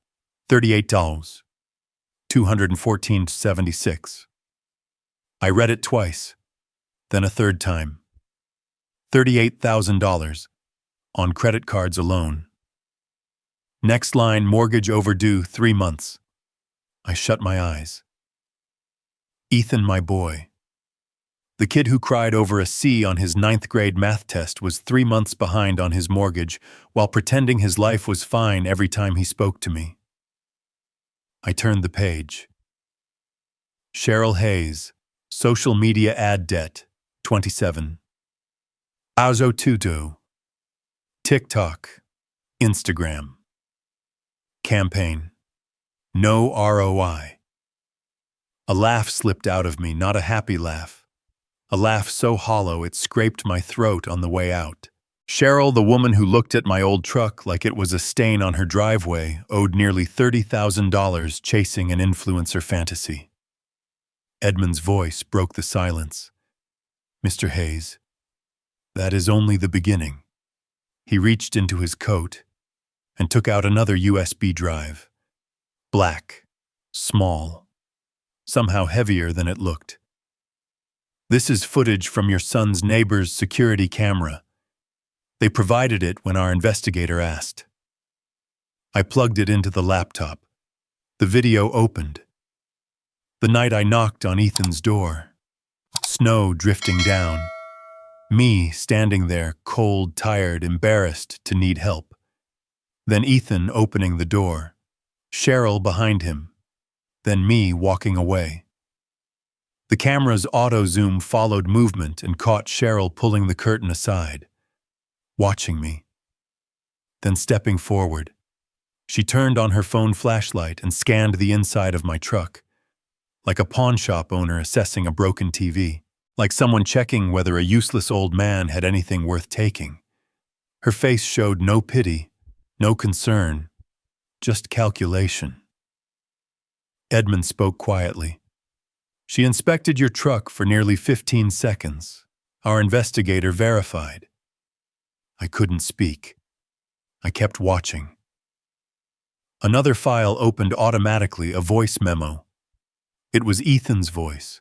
$38, $214.76. I read it twice, then a third time. $38,000 on credit cards alone. Next line, mortgage overdue 3 months. I shut my eyes. Ethan, my boy. The kid who cried over a C on his 9th grade math test was 3 months behind on his mortgage while pretending his life was fine every time he spoke to me. I turned the page. Cheryl Hayes, social media ad debt, 27. Azo Tutu. TikTok, Instagram. Campaign. No ROI. A laugh slipped out of me, not a happy laugh. A laugh so hollow it scraped my throat on the way out. Cheryl, the woman who looked at my old truck like it was a stain on her driveway, owed nearly $30,000 chasing an influencer fantasy. Edmund's voice broke the silence. "Mr. Hayes, that is only the beginning." He reached into his coat and took out another USB drive. Black, small, somehow heavier than it looked. "This is footage from your son's neighbor's security camera. They provided it when our investigator asked." I plugged it into the laptop. The video opened. The night I knocked on Ethan's door. Snow drifting down. Me standing there, cold, tired, embarrassed to need help. Then Ethan opening the door. Cheryl behind him. Then me walking away. The camera's auto-zoom followed movement and caught Cheryl pulling the curtain aside, watching me. Then stepping forward. She turned on her phone flashlight and scanned the inside of my truck, like a pawn shop owner assessing a broken TV, like someone checking whether a useless old man had anything worth taking. Her face showed no pity, no concern, just calculation. Edmund spoke quietly. She inspected your truck for nearly 15 seconds. Our investigator verified. I couldn't speak. I kept watching. Another file opened automatically, a voice memo. It was Ethan's voice.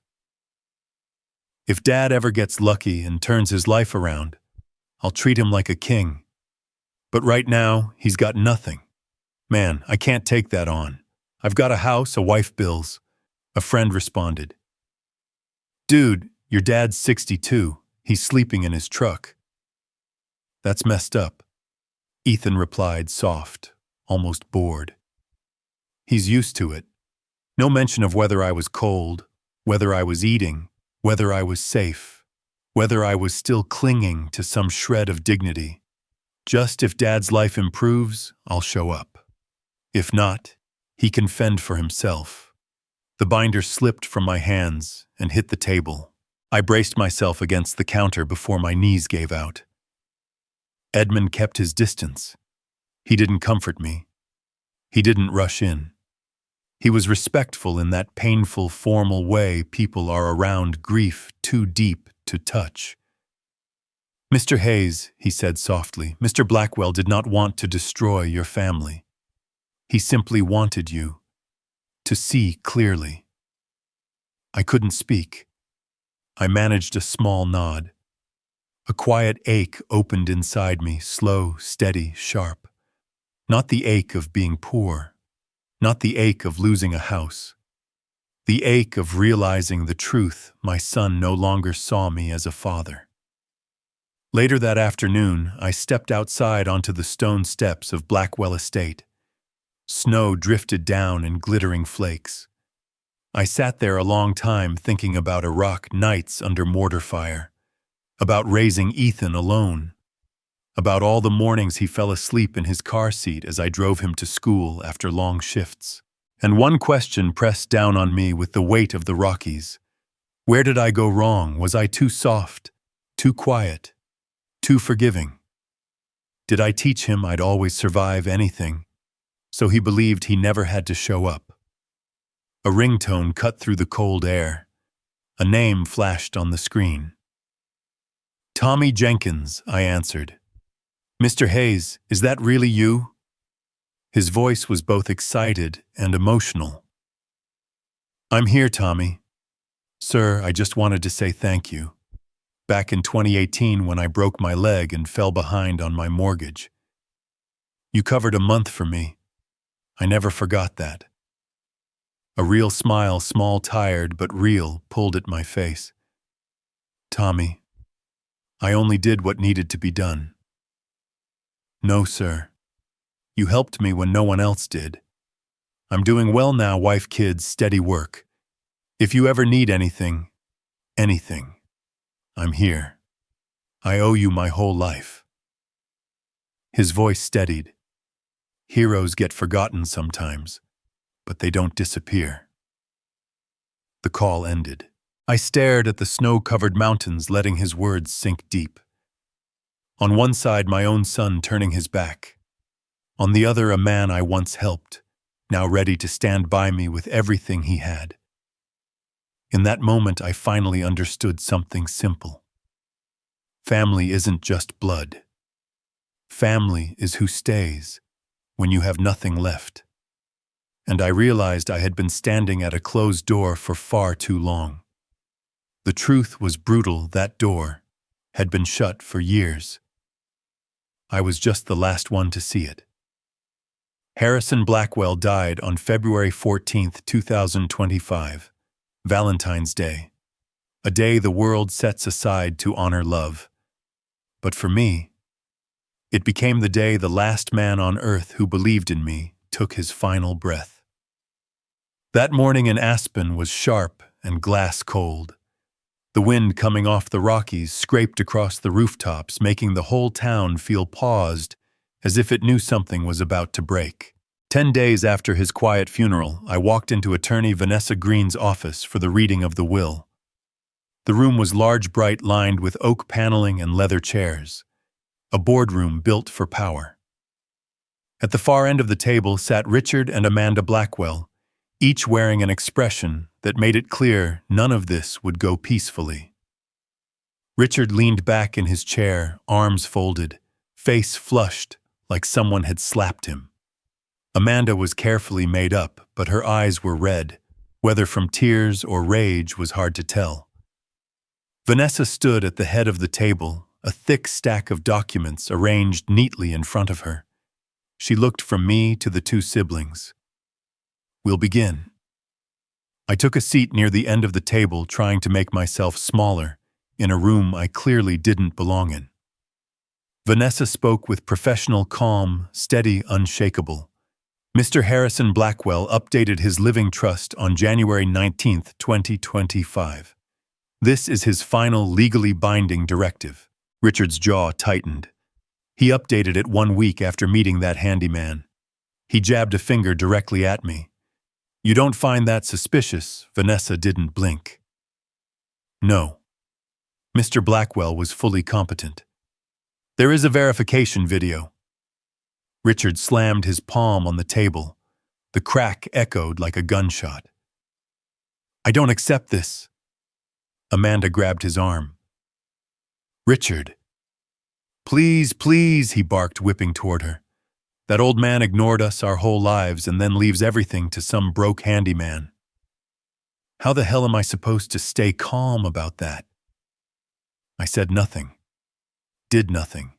If Dad ever gets lucky and turns his life around, I'll treat him like a king. But right now, he's got nothing. Man, I can't take that on. I've got a house, a wife, bills. A friend responded. Dude, your dad's 62. He's sleeping in his truck. That's messed up. Ethan replied, soft, almost bored. He's used to it. No mention of whether I was cold, whether I was eating, whether I was safe, whether I was still clinging to some shred of dignity. Just if Dad's life improves, I'll show up. If not, he can fend for himself. The binder slipped from my hands and hit the table. I braced myself against the counter before my knees gave out. Edmund kept his distance. He didn't comfort me. He didn't rush in. He was respectful in that painful, formal way people are around grief too deep to touch. Mr. Hayes, he said softly, Mr. Blackwell did not want to destroy your family. He simply wanted you to see clearly. I couldn't speak. I managed a small nod. A quiet ache opened inside me, slow, steady, sharp. Not the ache of being poor, not the ache of losing a house. The ache of realizing the truth my son no longer saw me as a father. Later that afternoon, I stepped outside onto the stone steps of Blackwell Estate. Snow drifted down in glittering flakes. I sat there a long time thinking about Iraq nights under mortar fire, about raising Ethan alone, about all the mornings he fell asleep in his car seat as I drove him to school after long shifts. And one question pressed down on me with the weight of the Rockies. Where did I go wrong? Was I too soft, too quiet, too forgiving? Did I teach him I'd always survive anything, so he believed he never had to show up? A ringtone cut through the cold air. A name flashed on the screen. Tommy Jenkins, I answered. Mr. Hayes, is that really you? His voice was both excited and emotional. I'm here, Tommy. Sir, I just wanted to say thank you. Back in 2018 when I broke my leg and fell behind on my mortgage. You covered a month for me. I never forgot that. A real smile, small, tired, but real, pulled at my face. Tommy, I only did what needed to be done. No, sir. You helped me when no one else did. I'm doing well now, wife, kids, steady work. If you ever need anything, I'm here. I owe you my whole life. His voice steadied. Heroes get forgotten sometimes, but they don't disappear. The call ended. I stared at the snow-covered mountains, letting his words sink deep. On one side, my own son turning his back. On the other, a man I once helped, now ready to stand by me with everything he had. In that moment, I finally understood something simple. Family isn't just blood. Family is who stays when you have nothing left. And I realized I had been standing at a closed door for far too long. The truth was brutal. That door had been shut for years. I was just the last one to see it. Harrison Blackwell died on February 14, 2025, Valentine's Day, a day the world sets aside to honor love. But for me, it became the day the last man on earth who believed in me took his final breath. That morning in Aspen was sharp and glass cold. The wind coming off the Rockies scraped across the rooftops, making the whole town feel paused, as if it knew something was about to break. 10 days after his quiet funeral, I walked into attorney Vanessa Green's office for the reading of the will. The room was large, bright, lined with oak paneling and leather chairs, a boardroom built for power. At the far end of the table sat Richard and Amanda Blackwell, each wearing an expression that made it clear none of this would go peacefully. Richard leaned back in his chair, arms folded, face flushed like someone had slapped him. Amanda was carefully made up, but her eyes were red. Whether from tears or rage was hard to tell. Vanessa stood at the head of the table, a thick stack of documents arranged neatly in front of her. She looked from me to the two siblings. "We'll begin." I took a seat near the end of the table, trying to make myself smaller, in a room I clearly didn't belong in. Vanessa spoke with professional calm, steady, unshakable. Mr. Harrison Blackwell updated his living trust on January 19, 2025. This is his final legally binding directive. Richard's jaw tightened. He updated it 1 week after meeting that handyman. He jabbed a finger directly at me. "You don't find that suspicious?" Vanessa didn't blink. "No." Mr. Blackwell was fully competent. "There is a verification video." Richard slammed his palm on the table. The crack echoed like a gunshot. "I don't accept this." Amanda grabbed his arm. "Richard." "Please, please," he barked, whipping toward her. "That old man ignored us our whole lives and then leaves everything to some broke handyman. How the hell am I supposed to stay calm about that?" I said nothing, did nothing,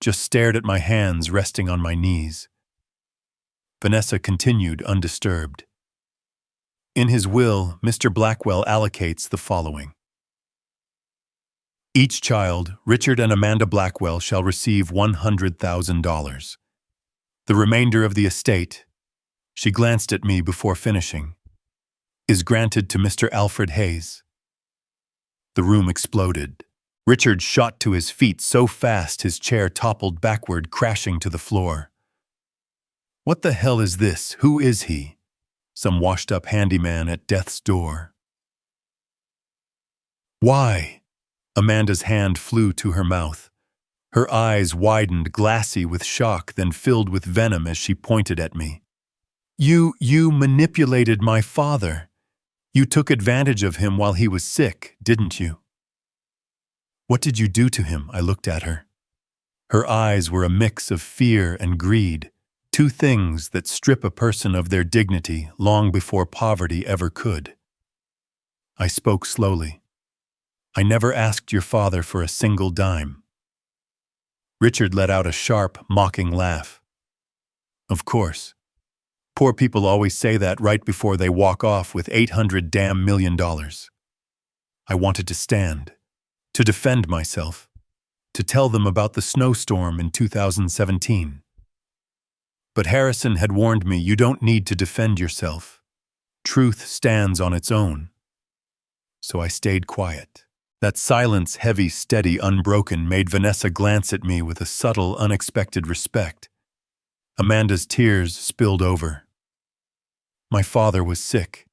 just stared at my hands resting on my knees. Vanessa continued undisturbed. In his will, Mr. Blackwell allocates the following. Each child, Richard and Amanda Blackwell, shall receive $100,000. The remainder of the estate, she glanced at me before finishing, is granted to Mr. Alfred Hayes. The room exploded. Richard shot to his feet so fast his chair toppled backward, crashing to the floor. "What the hell is this? Who is he?" Some washed-up handyman at death's door. "Why?" Amanda's hand flew to her mouth. Her eyes widened, glassy with shock, then filled with venom as she pointed at me. You manipulated my father. You took advantage of him while he was sick, didn't you?" "What did you do to him?" I looked at her. Her eyes were a mix of fear and greed, two things that strip a person of their dignity long before poverty ever could. I spoke slowly. "I never asked your father for a single dime." Richard let out a sharp, mocking laugh. "Of course. Poor people always say that right before they walk off with $800 million. I wanted to stand, to defend myself, to tell them about the snowstorm in 2017. But Harrison had warned me, you don't need to defend yourself. Truth stands on its own." So I stayed quiet. That silence, heavy, steady, unbroken, made Vanessa glance at me with a subtle, unexpected respect. Amanda's tears spilled over. My father was sick.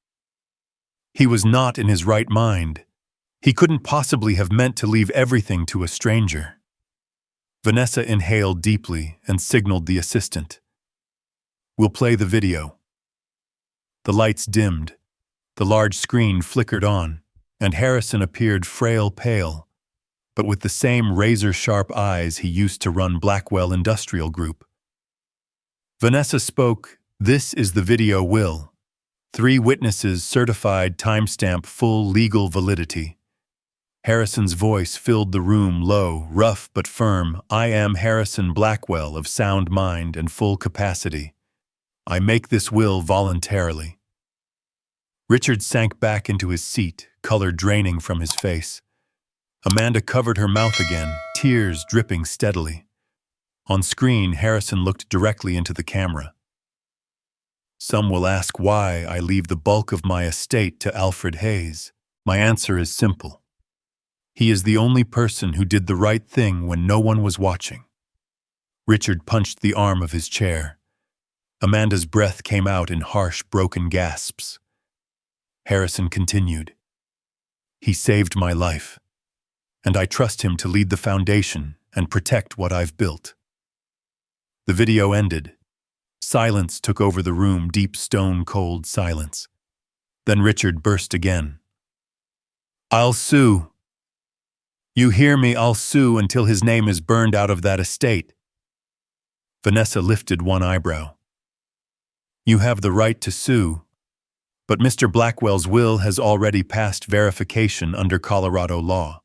He was not in his right mind. He couldn't possibly have meant to leave everything to a stranger. Vanessa inhaled deeply and signaled the assistant. "We'll play the video." The lights dimmed. The large screen flickered on, and Harrison appeared frail, pale, but with the same razor-sharp eyes he used to run Blackwell Industrial Group. Vanessa spoke, "This is the video will. 3 witnesses certified, timestamp, full legal validity." Harrison's voice filled the room, low, rough but firm. "I am Harrison Blackwell of sound mind and full capacity. I make this will voluntarily." Richard sank back into his seat, color draining from his face. Amanda covered her mouth again, tears dripping steadily. On screen, Harrison looked directly into the camera. "Some will ask why I leave the bulk of my estate to Alfred Hayes. My answer is simple. He is the only person who did the right thing when no one was watching." Richard punched the arm of his chair. Amanda's breath came out in harsh, broken gasps. Harrison continued. "He saved my life, and I trust him to lead the foundation and protect what I've built." The video ended. Silence took over the room, deep, stone-cold silence. Then Richard burst again. "I'll sue. You hear me? I'll sue until his name is burned out of that estate." Vanessa lifted one eyebrow. "You have the right to sue, but Mr. Blackwell's will has already passed verification under Colorado law.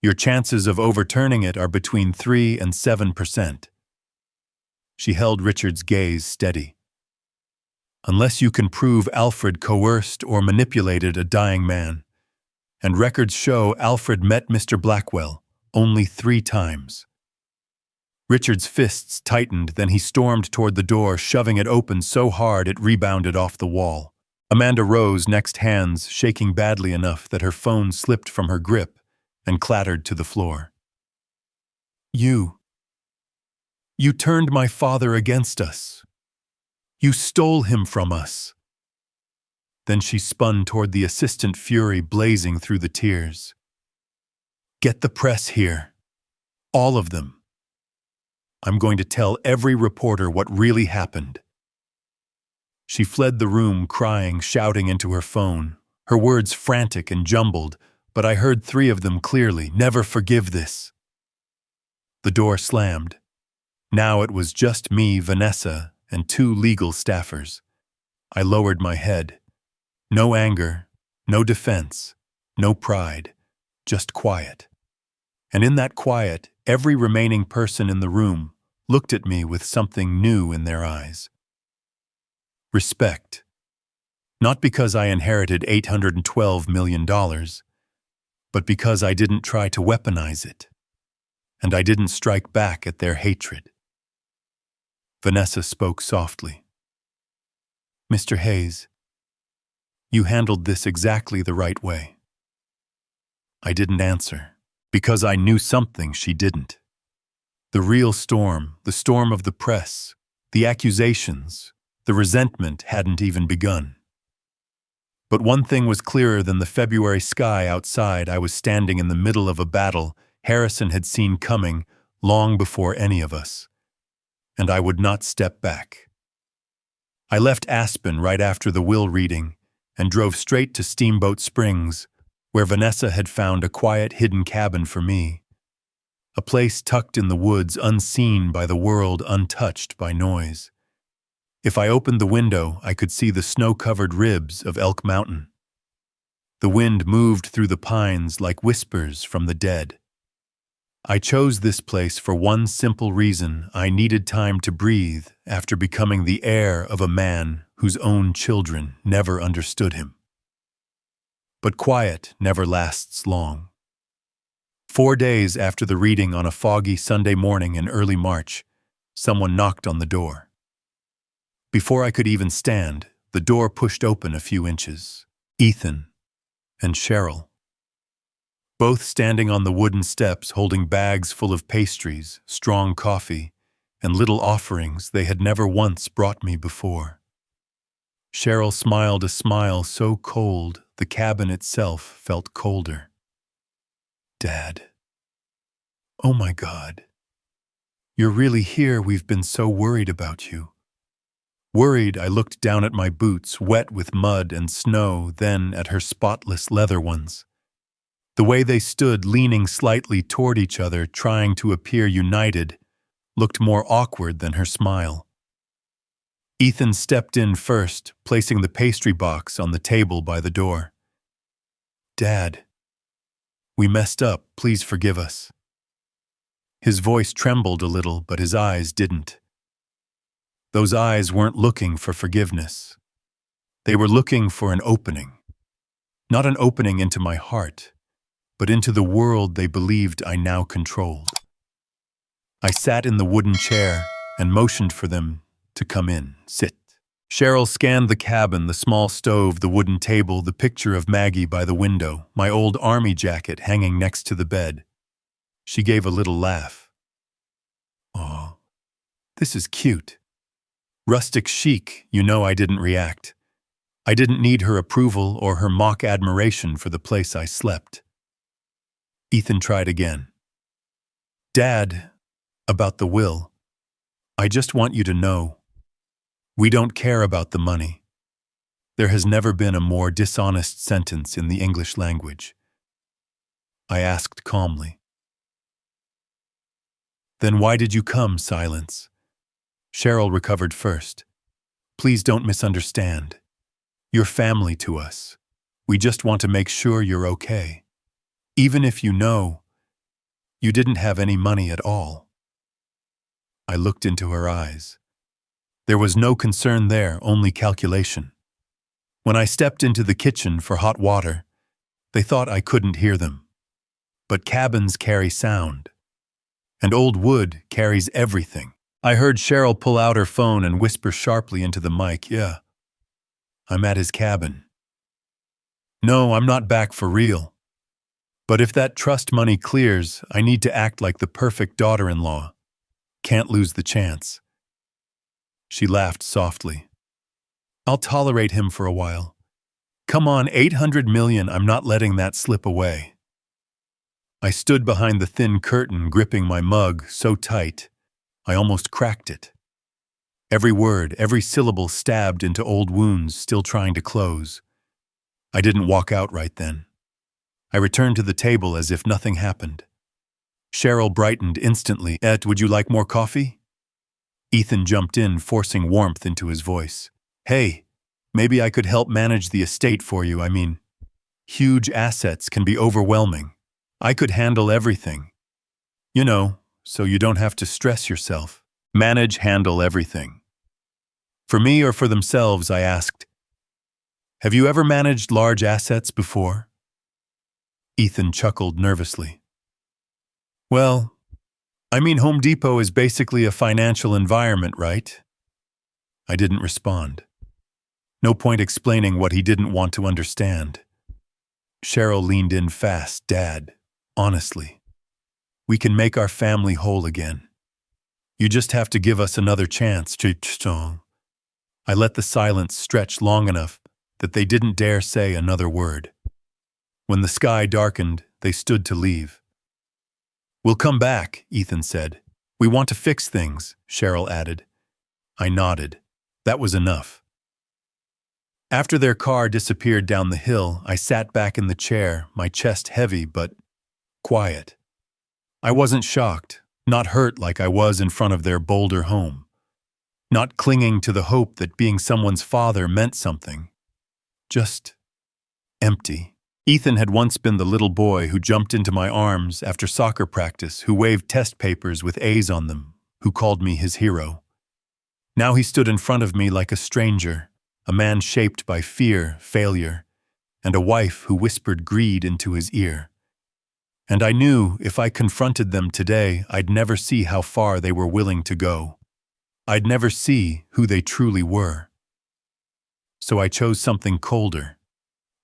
Your chances of overturning it are between 3 and 7%. She held Richard's gaze steady. "Unless you can prove Alfred coerced or manipulated a dying man, and records show Alfred met Mr. Blackwell only 3 times. Richard's fists tightened, then he stormed toward the door, shoving it open so hard it rebounded off the wall. Amanda rose, next hands shaking badly enough that her phone slipped from her grip and clattered to the floor. You turned my father against us. You stole him from us." Then she spun toward the assistant, fury blazing through the tears. "Get the press here. All of them. I'm going to tell every reporter what really happened." She fled the room, crying, shouting into her phone, her words frantic and jumbled, but I heard 3 of them clearly. "Never forgive this." The door slammed. Now it was just me, Vanessa, and 2 legal staffers. I lowered my head. No anger, no defense, no pride, just quiet. And in that quiet, every remaining person in the room looked at me with something new in their eyes. Respect. Not because I inherited $812 million, but because I didn't try to weaponize it, and I didn't strike back at their hatred. Vanessa spoke softly. "Mr. Hayes, you handled this exactly the right way." I didn't answer, because I knew something she didn't. The real storm, the storm of the press, the accusations, the resentment hadn't even begun. But one thing was clearer than the February sky outside. I was standing in the middle of a battle Harrison had seen coming long before any of us, and I would not step back. I left Aspen right after the will reading and drove straight to Steamboat Springs, where Vanessa had found a quiet, hidden cabin for me. A place tucked in the woods, unseen by the world, untouched by noise. If I opened the window, I could see the snow-covered ribs of Elk Mountain. The wind moved through the pines like whispers from the dead. I chose this place for one simple reason: I needed time to breathe after becoming the heir of a man whose own children never understood him. But quiet never lasts long. 4 days after the reading, on a foggy Sunday morning in early March, someone knocked on the door. Before I could even stand, the door pushed open a few inches. Ethan and Cheryl, both standing on the wooden steps holding bags full of pastries, strong coffee, and little offerings they had never once brought me before. Cheryl smiled a smile so cold the cabin itself felt colder. "Dad. Oh my God. You're really here. We've been so worried about you." Worried, I looked down at my boots, wet with mud and snow, then at her spotless leather ones. The way they stood, leaning slightly toward each other, trying to appear united, looked more awkward than her smile. Ethan stepped in first, placing the pastry box on the table by the door. "Dad, we messed up. Please forgive us." His voice trembled a little, but his eyes didn't. Those eyes weren't looking for forgiveness. They were looking for an opening. Not an opening into my heart, but into the world they believed I now controlled. I sat in the wooden chair and motioned for them to come in, sit. Cheryl scanned the cabin, the small stove, the wooden table, the picture of Maggie by the window, my old army jacket hanging next to the bed. She gave a little laugh. "Aw, this is cute. Rustic chic." I didn't react. I didn't need her approval or her mock admiration for the place I slept. Ethan tried again. "Dad, about the will. I just want you to know. We don't care about the money. There has never been a more dishonest sentence in the English language." I asked calmly. "Then why did you come?" Silence. Cheryl recovered first. "Please don't misunderstand. You're family to us. We just want to make sure you're okay. Even if you know you didn't have any money at all." I looked into her eyes. There was no concern there, only calculation. When I stepped into the kitchen for hot water, they thought I couldn't hear them. But cabins carry sound. And old wood carries everything. I heard Cheryl pull out her phone and whisper sharply into the mic, "Yeah, I'm at his cabin. No, I'm not back for real. But if that trust money clears, I need to act like the perfect daughter-in-law. Can't lose the chance." She laughed softly. "I'll tolerate him for a while. Come on, 800 million, I'm not letting that slip away." I stood behind the thin curtain, gripping my mug so tight, I almost cracked it. Every word, every syllable stabbed into old wounds still trying to close. I didn't walk out right then. I returned to the table as if nothing happened. Cheryl brightened instantly. Would you like more coffee?" Ethan jumped in, forcing warmth into his voice. "Hey, maybe I could help manage the estate for you. Huge assets can be overwhelming. I could handle everything. So you don't have to stress yourself. Handle everything." "For me or for themselves?" I asked. "Have you ever managed large assets before?" Ethan chuckled nervously. "Well, Home Depot is basically a financial environment, right?" I didn't respond. No point explaining what he didn't want to understand. Cheryl leaned in fast. "Dad, honestly, we can make our family whole again. You just have to give us another chance." I let the silence stretch long enough that they didn't dare say another word. When the sky darkened, they stood to leave. "We'll come back," Ethan said. "We want to fix things," Cheryl added. I nodded. That was enough. After their car disappeared down the hill, I sat back in the chair, my chest heavy but quiet. I wasn't shocked, not hurt like I was in front of their Boulder home. Not clinging to the hope that being someone's father meant something. Just empty. Ethan had once been the little boy who jumped into my arms after soccer practice, who waved test papers with A's on them, who called me his hero. Now he stood in front of me like a stranger, a man shaped by fear, failure, and a wife who whispered greed into his ear. And I knew if I confronted them today, I'd never see how far they were willing to go. I'd never see who they truly were. So I chose something colder.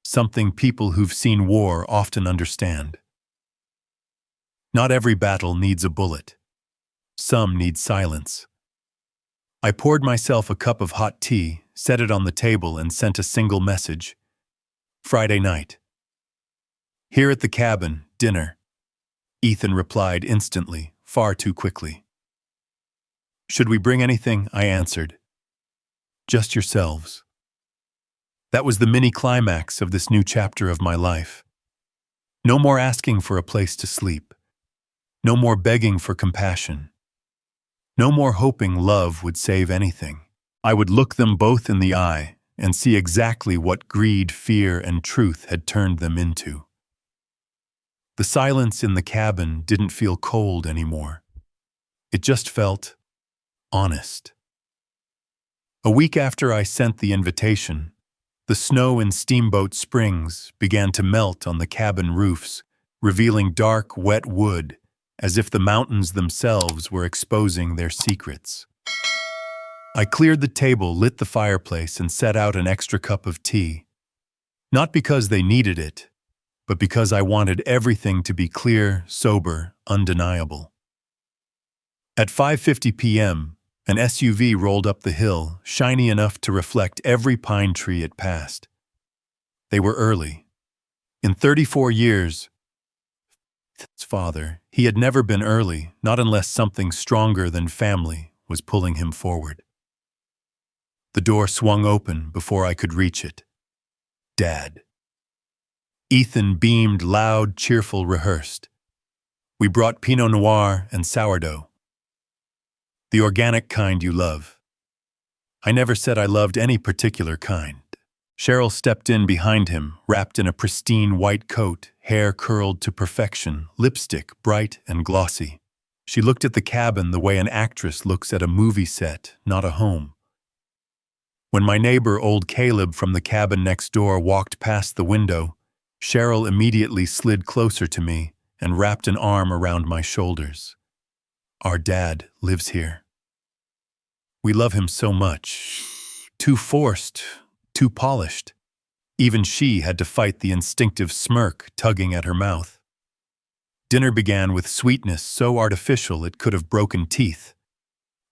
Something people who've seen war often understand. Not every battle needs a bullet. Some need silence. I poured myself a cup of hot tea, set it on the table, and sent a single message. Friday night. "Here at the cabin, dinner." Ethan replied instantly, far too quickly. "Should we bring anything?" I answered. "Just yourselves." That was the mini-climax of this new chapter of my life. No more asking for a place to sleep. No more begging for compassion. No more hoping love would save anything. I would look them both in the eye and see exactly what greed, fear, and truth had turned them into. The silence in the cabin didn't feel cold anymore. It just felt honest. A week after I sent the invitation, the snow in Steamboat Springs began to melt on the cabin roofs, revealing dark, wet wood, as if the mountains themselves were exposing their secrets. I cleared the table, lit the fireplace, and set out an extra cup of tea. Not because they needed it, but because I wanted everything to be clear, sober, undeniable. At 5:50 p.m., an SUV rolled up the hill, shiny enough to reflect every pine tree it passed. They were early. In 34 years, his father, he had never been early, not unless something stronger than family was pulling him forward. The door swung open before I could reach it. Dad. Ethan beamed, loud, cheerful, rehearsed. We brought Pinot Noir and sourdough. The organic kind you love. I never said I loved any particular kind. Cheryl stepped in behind him, wrapped in a pristine white coat, hair curled to perfection, lipstick bright and glossy. She looked at the cabin the way an actress looks at a movie set, not a home. When my neighbor, old Caleb from the cabin next door, walked past the window, Cheryl immediately slid closer to me and wrapped an arm around my shoulders. Our dad lives here. We love him so much. Too forced, too polished. Even she had to fight the instinctive smirk tugging at her mouth. Dinner began with sweetness so artificial it could have broken teeth.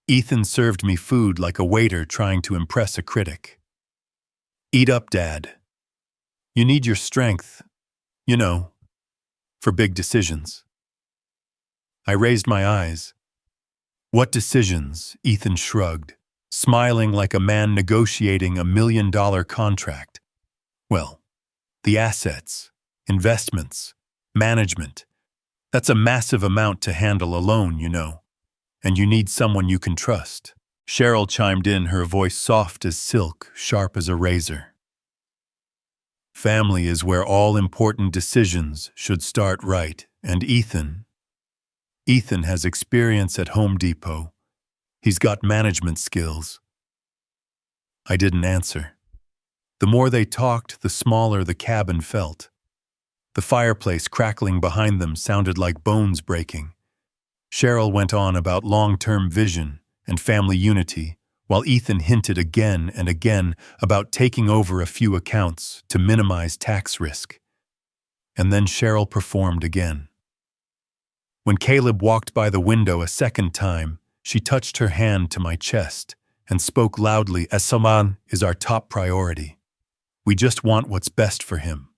Ethan served me food like a waiter trying to impress a critic. Eat up, Dad. You need your strength, for big decisions. I raised my eyes. What decisions? Ethan shrugged, smiling like a man negotiating $1 million contract. Well, the assets, investments, management. That's a massive amount to handle alone, and you need someone you can trust. Cheryl chimed in, her voice soft as silk, sharp as a razor. Family is where all important decisions should start, right? And Ethan has experience at Home Depot. He's got management skills. I didn't answer. The more they talked, the smaller the cabin felt. The fireplace crackling behind them sounded like bones breaking. Cheryl went on about long-term vision and family unity, while Ethan hinted again and again about taking over a few accounts to minimize tax risk. And then Cheryl performed again. When Caleb walked by the window a second time, she touched her hand to my chest and spoke loudly, "Salman is our top priority. We just want what's best for him."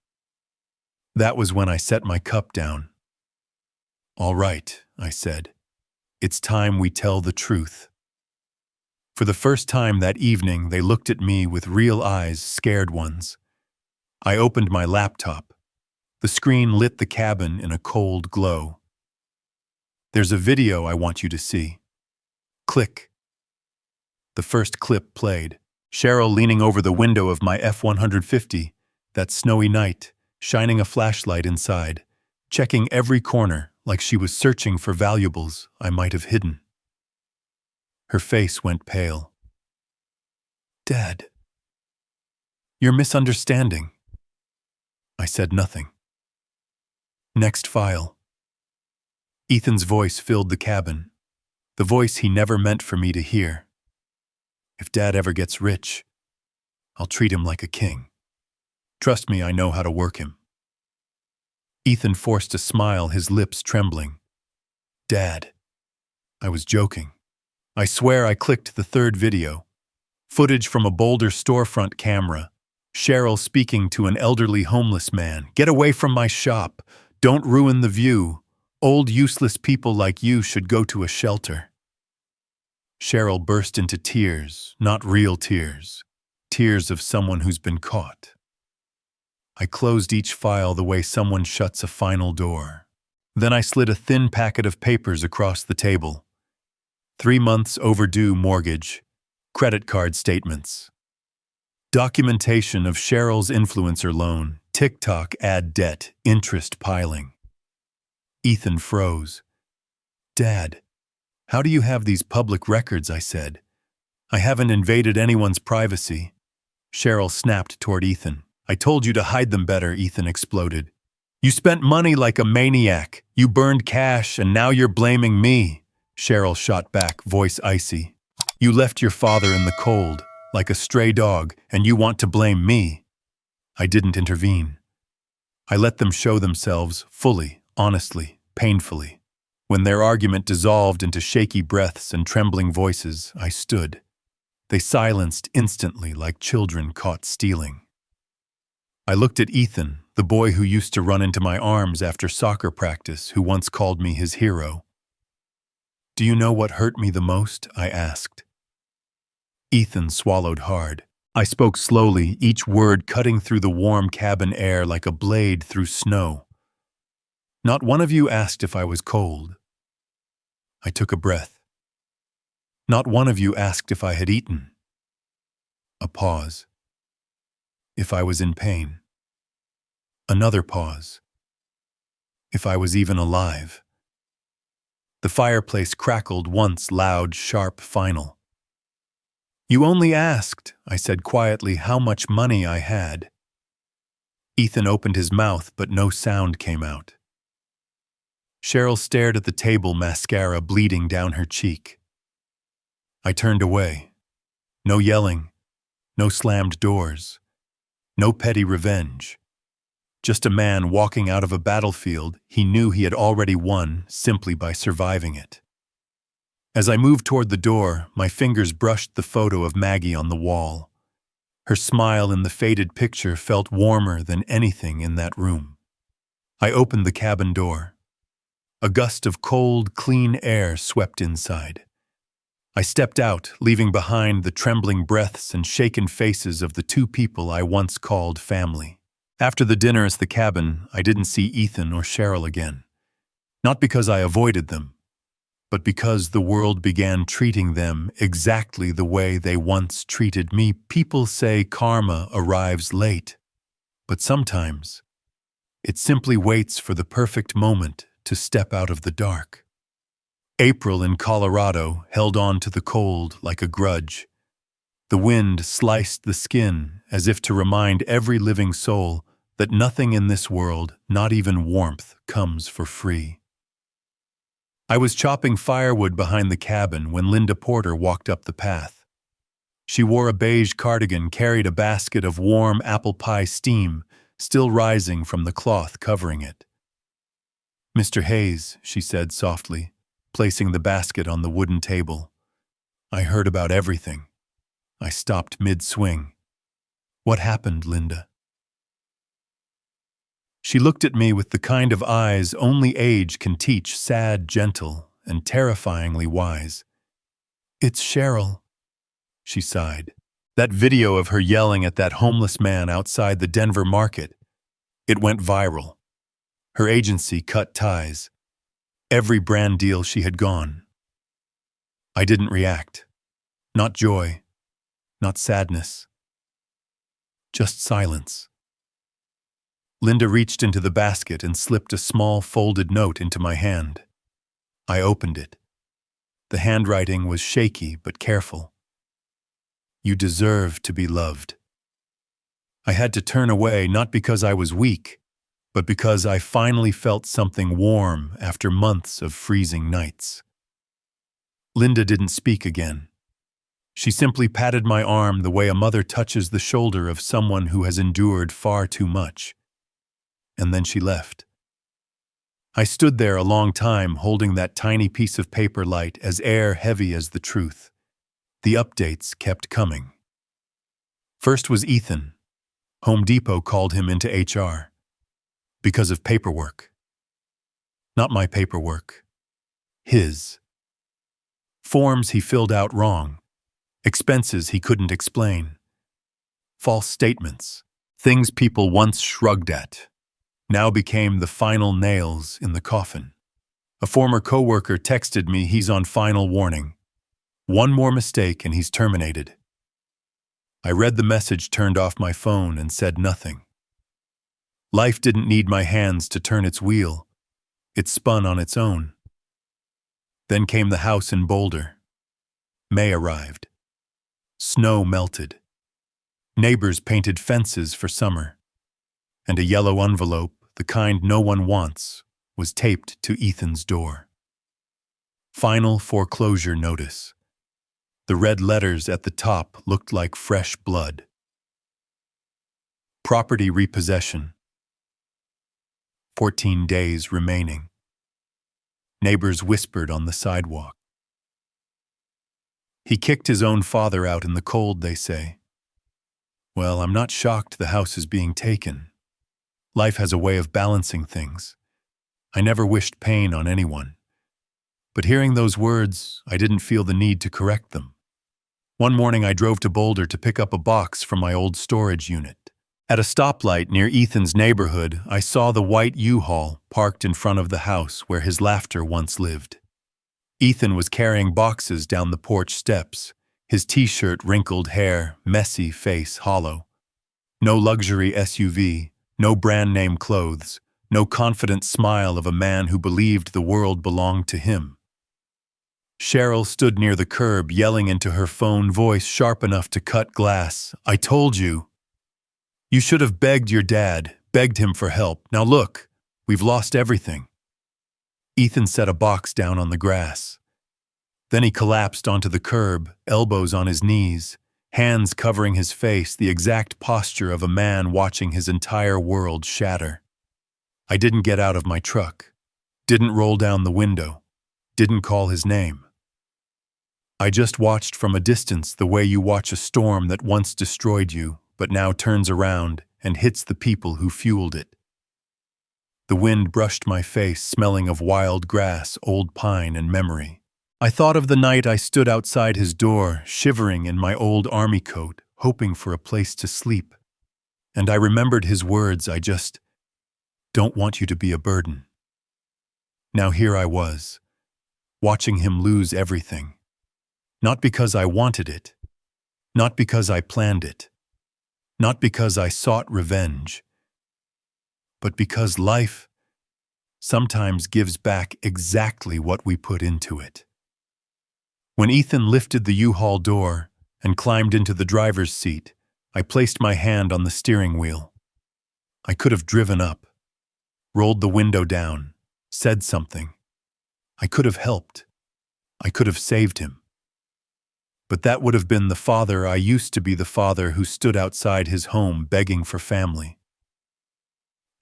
That was when I set my cup down. "All right," I said. "It's time we tell the truth." For the first time that evening, they looked at me with real eyes, scared ones. I opened my laptop. The screen lit the cabin in a cold glow. "There's a video I want you to see." Click. The first clip played. Cheryl leaning over the window of my F-150, that snowy night, shining a flashlight inside, checking every corner like she was searching for valuables I might have hidden. Her face went pale. "Dad, you're misunderstanding." I said nothing. Next file. Ethan's voice filled the cabin, the voice he never meant for me to hear. "If Dad ever gets rich, I'll treat him like a king. Trust me, I know how to work him." Ethan forced a smile, his lips trembling. "Dad." I was joking. I swear I clicked the third video. Footage from a Boulder storefront camera. Cheryl speaking to an elderly homeless man. "Get away from my shop. Don't ruin the view. Old useless people like you should go to a shelter." Cheryl burst into tears, not real tears. Tears of someone who's been caught. I closed each file the way someone shuts a final door. Then I slid a thin packet of papers across the table. 3 months overdue mortgage, credit card statements, documentation of Cheryl's influencer loan, TikTok ad debt, interest piling. Ethan froze. "Dad, how do you have these public records?" I said. I haven't invaded anyone's privacy. Cheryl snapped toward Ethan. I told you to hide them better, Ethan exploded. You spent money like a maniac. You burned cash, and now you're blaming me. Cheryl shot back, voice icy. You left your father in the cold, like a stray dog, and you want to blame me. I didn't intervene. I let them show themselves, fully, honestly, painfully. When their argument dissolved into shaky breaths and trembling voices, I stood. They silenced instantly like children caught stealing. I looked at Ethan, the boy who used to run into my arms after soccer practice, who once called me his hero. Do you know what hurt me the most? I asked. Ethan swallowed hard. I spoke slowly, each word cutting through the warm cabin air like a blade through snow. Not one of you asked if I was cold. I took a breath. Not one of you asked if I had eaten. A pause. If I was in pain. Another pause. If I was even alive. The fireplace crackled once, loud, sharp, final. You only asked, I said quietly, how much money I had. Ethan opened his mouth, but no sound came out. Cheryl stared at the table, mascara bleeding down her cheek. I turned away. No yelling, no slammed doors, no petty revenge. Just a man walking out of a battlefield he knew he had already won simply by surviving it. As I moved toward the door, my fingers brushed the photo of Maggie on the wall. Her smile in the faded picture felt warmer than anything in that room. I opened the cabin door. A gust of cold, clean air swept inside. I stepped out, leaving behind the trembling breaths and shaken faces of the two people I once called family. After the dinner at the cabin, I didn't see Ethan or Cheryl again. Not because I avoided them, but because the world began treating them exactly the way they once treated me. People say karma arrives late, but sometimes it simply waits for the perfect moment to step out of the dark. April in Colorado held on to the cold like a grudge. The wind sliced the skin as if to remind every living soul that nothing in this world, not even warmth, comes for free. I was chopping firewood behind the cabin when Linda Porter walked up the path. She wore a beige cardigan, carried a basket of warm apple pie steam, still rising from the cloth covering it. Mr. Hayes, she said softly, placing the basket on the wooden table. I heard about everything. I stopped mid-swing. What happened, Linda? She looked at me with the kind of eyes only age can teach, sad, gentle, and terrifyingly wise. It's Cheryl, she sighed. That video of her yelling at that homeless man outside the Denver market, it went viral. Her agency cut ties. Every brand deal she had gone. I didn't react. Not joy, not sadness. Just silence. Linda reached into the basket and slipped a small folded note into my hand. I opened it. The handwriting was shaky but careful. You deserve to be loved. I had to turn away, not because I was weak, but because I finally felt something warm after months of freezing nights. Linda didn't speak again. She simply patted my arm the way a mother touches the shoulder of someone who has endured far too much. And then she left. I stood there a long time holding that tiny piece of paper light as air heavy as the truth. The updates kept coming. First was Ethan. Home Depot called him into HR. Because of paperwork. Not my paperwork. His. Forms he filled out wrong. Expenses he couldn't explain. False statements. Things people once shrugged at now became the final nails in the coffin. A former coworker texted me he's on final warning. One more mistake and he's terminated. I read the message, turned off my phone, and said nothing. Life didn't need my hands to turn its wheel. It spun on its own. Then came the house in Boulder. May arrived. Snow melted. Neighbors painted fences for summer. And a yellow envelope, the kind no one wants, was taped to Ethan's door. Final foreclosure notice. The red letters at the top looked like fresh blood. Property repossession. 14 days remaining. Neighbors whispered on the sidewalk. He kicked his own father out in the cold, they say. Well, I'm not shocked the house is being taken. Life has a way of balancing things. I never wished pain on anyone. But hearing those words, I didn't feel the need to correct them. One morning I drove to Boulder to pick up a box from my old storage unit. At a stoplight near Ethan's neighborhood, I saw the white U-Haul parked in front of the house where his laughter once lived. Ethan was carrying boxes down the porch steps, his t-shirt wrinkled hair, messy face hollow. No luxury SUV, no brand-name clothes, no confident smile of a man who believed the world belonged to him. Cheryl stood near the curb, yelling into her phone, voice sharp enough to cut glass. I told you. You should have begged your dad, begged him for help. Now look, we've lost everything. Ethan set a box down on the grass. Then he collapsed onto the curb, elbows on his knees, hands covering his face, the exact posture of a man watching his entire world shatter. I didn't get out of my truck, didn't roll down the window, didn't call his name. I just watched from a distance the way you watch a storm that once destroyed you, but now turns around and hits the people who fueled it. The wind brushed my face, smelling of wild grass, old pine, and memory. I thought of the night I stood outside his door, shivering in my old army coat, hoping for a place to sleep. And I remembered his words, I just don't want you to be a burden. Now here I was, watching him lose everything. Not because I wanted it, not because I planned it, not because I sought revenge, but because life sometimes gives back exactly what we put into it. When Ethan lifted the U-Haul door and climbed into the driver's seat, I placed my hand on the steering wheel. I could have driven up, rolled the window down, said something. I could have helped. I could have saved him. But that would have been the father I used to be, the father who stood outside his home begging for family.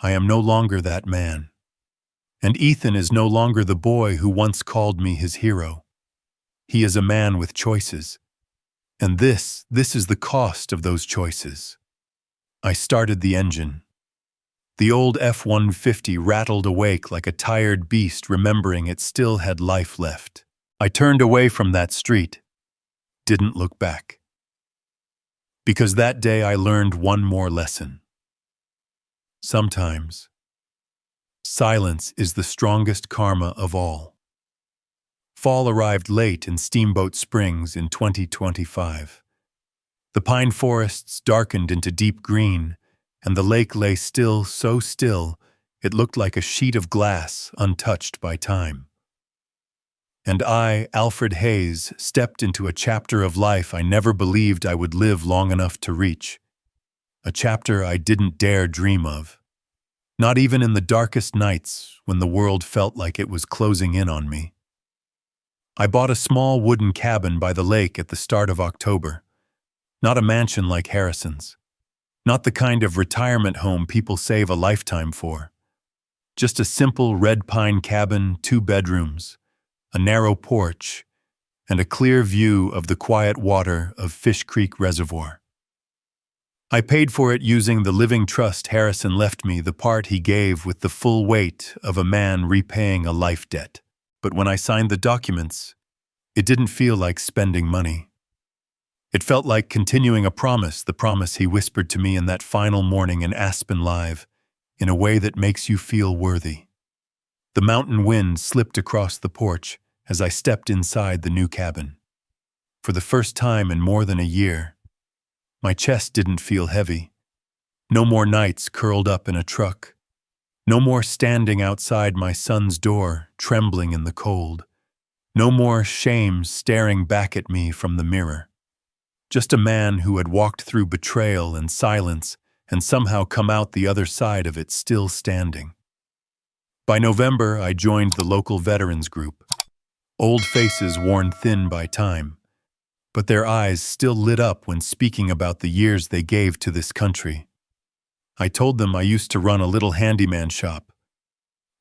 I am no longer that man. And Ethan is no longer the boy who once called me his hero. He is a man with choices. And this is the cost of those choices. I started the engine. The old F-150 rattled awake like a tired beast, remembering it still had life left. I turned away from that street, didn't look back. Because that day I learned one more lesson. Sometimes, silence is the strongest karma of all. Fall arrived late in Steamboat Springs in 2025. The pine forests darkened into deep green, and the lake lay still, so still, it looked like a sheet of glass untouched by time. And I, Alfred Hayes, stepped into a chapter of life I never believed I would live long enough to reach. A chapter I didn't dare dream of. Not even in the darkest nights when the world felt like it was closing in on me. I bought a small wooden cabin by the lake at the start of October. Not a mansion like Harrison's. Not the kind of retirement home people save a lifetime for. Just a simple red pine cabin, 2 bedrooms, a narrow porch, and a clear view of the quiet water of Fish Creek Reservoir. I paid for it using the living trust Harrison left me, the part he gave with the full weight of a man repaying a life debt. But when I signed the documents, it didn't feel like spending money. It felt like continuing a promise, the promise he whispered to me in that final morning in Aspen Live, in a way that makes you feel worthy. The mountain wind slipped across the porch as I stepped inside the new cabin. For the first time in more than a year, my chest didn't feel heavy. No more nights curled up in a truck. No more standing outside my son's door, trembling in the cold. No more shame staring back at me from the mirror. Just a man who had walked through betrayal and silence and somehow come out the other side of it still standing. By November, I joined the local veterans group. Old faces worn thin by time, but their eyes still lit up when speaking about the years they gave to this country. I told them I used to run a little handyman shop.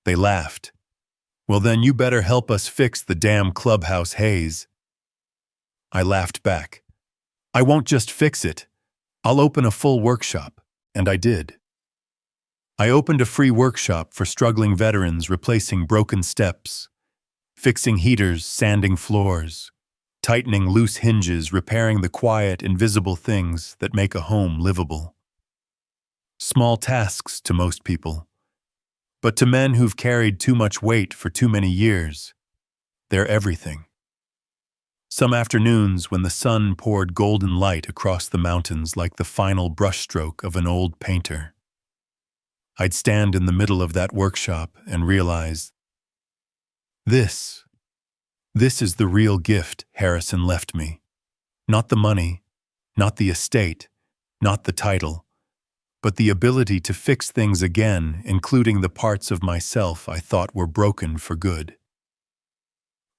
They laughed. "Well, then you better help us fix the damn clubhouse, Hayes." I laughed back. "I won't just fix it. I'll open a full workshop." And I did. I opened a free workshop for struggling veterans replacing broken steps, fixing heaters, sanding floors, tightening loose hinges, repairing the quiet, invisible things that make a home livable. Small tasks to most people, but to men who've carried too much weight for too many years, they're everything. Some afternoons when the sun poured golden light across the mountains like the final brushstroke of an old painter, I'd stand in the middle of that workshop and realize, this is the real gift Harrison left me. Not the money, not the estate, not the title, but the ability to fix things again, including the parts of myself I thought were broken for good.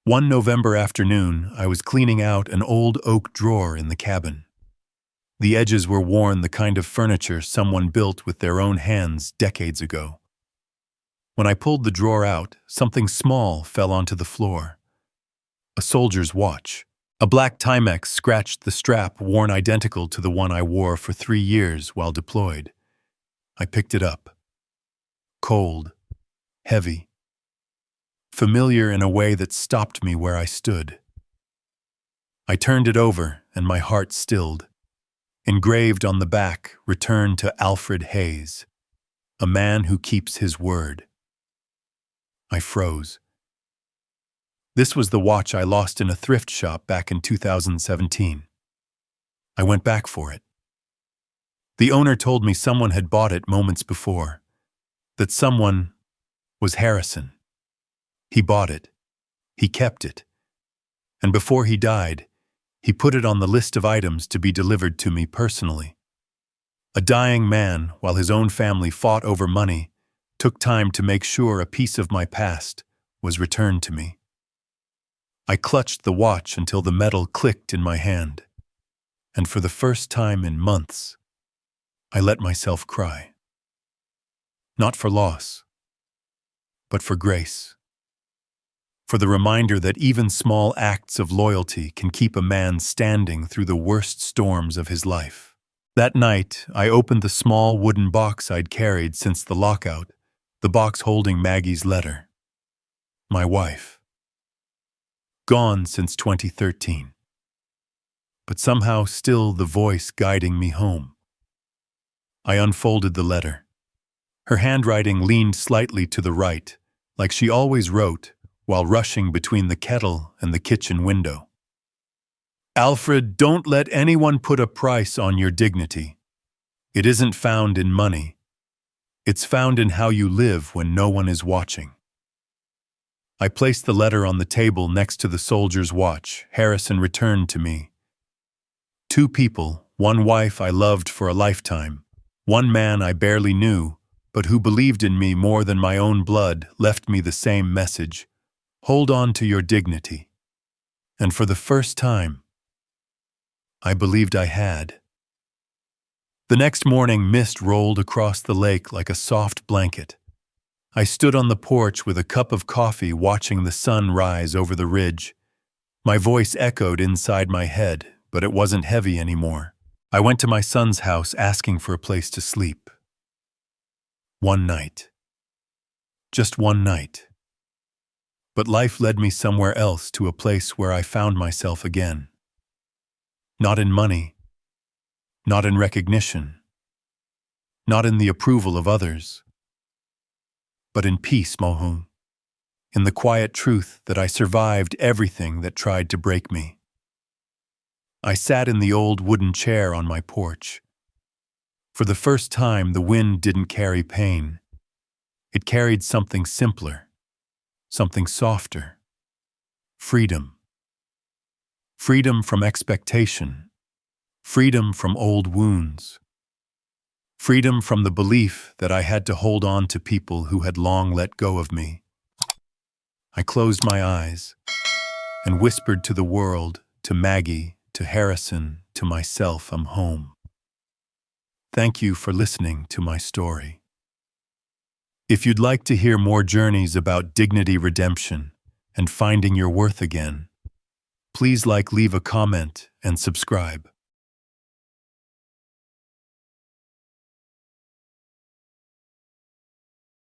One November afternoon, I was cleaning out an old oak drawer in the cabin. The edges were worn, the kind of furniture someone built with their own hands decades ago. When I pulled the drawer out, something small fell onto the floor. A soldier's watch. A black Timex scratched the strap, worn identical to the one I wore for 3 years while deployed. I picked it up. Cold, heavy, familiar in a way that stopped me where I stood. I turned it over and my heart stilled. Engraved on the back, "Return to Alfred Hayes, a man who keeps his word." I froze. This was the watch I lost in a thrift shop back in 2017. I went back for it. The owner told me someone had bought it moments before. That someone was Harrison. He bought it. He kept it. And before he died, he put it on the list of items to be delivered to me personally. A dying man, while his own family fought over money, took time to make sure a piece of my past was returned to me. I clutched the watch until the metal clicked in my hand. And for the first time in months, I let myself cry. Not for loss, but for grace. For the reminder that even small acts of loyalty can keep a man standing through the worst storms of his life. That night, I opened the small wooden box I'd carried since the lockout, the box holding Maggie's letter. My wife. Gone since 2013. But somehow still the voice guiding me home. I unfolded the letter. Her handwriting leaned slightly to the right, like she always wrote, while rushing between the kettle and the kitchen window. "Alfred, don't let anyone put a price on your dignity. It isn't found in money. It's found in how you live when no one is watching." I placed the letter on the table next to the soldier's watch Harrison returned to me. 2 people, one wife I loved for a lifetime, one man I barely knew, but who believed in me more than my own blood, left me the same message. Hold on to your dignity. And for the first time, I believed I had. The next morning, mist rolled across the lake like a soft blanket. I stood on the porch with a cup of coffee watching the sun rise over the ridge. My voice echoed inside my head, but it wasn't heavy anymore. I went to my son's house asking for a place to sleep. One night. Just one night. But life led me somewhere else, to a place where I found myself again. Not in money, not in recognition, not in the approval of others, but in peace, Mohun, in the quiet truth that I survived everything that tried to break me. I sat in the old wooden chair on my porch. For the first time, the wind didn't carry pain. It carried something simpler. Something softer. Freedom. Freedom from expectation. Freedom from old wounds. Freedom from the belief that I had to hold on to people who had long let go of me. I closed my eyes and whispered to the world, to Maggie, to Harrison, to myself, I'm home. Thank you for listening to my story. If you'd like to hear more journeys about dignity redemption and finding your worth again, please leave a comment, and subscribe.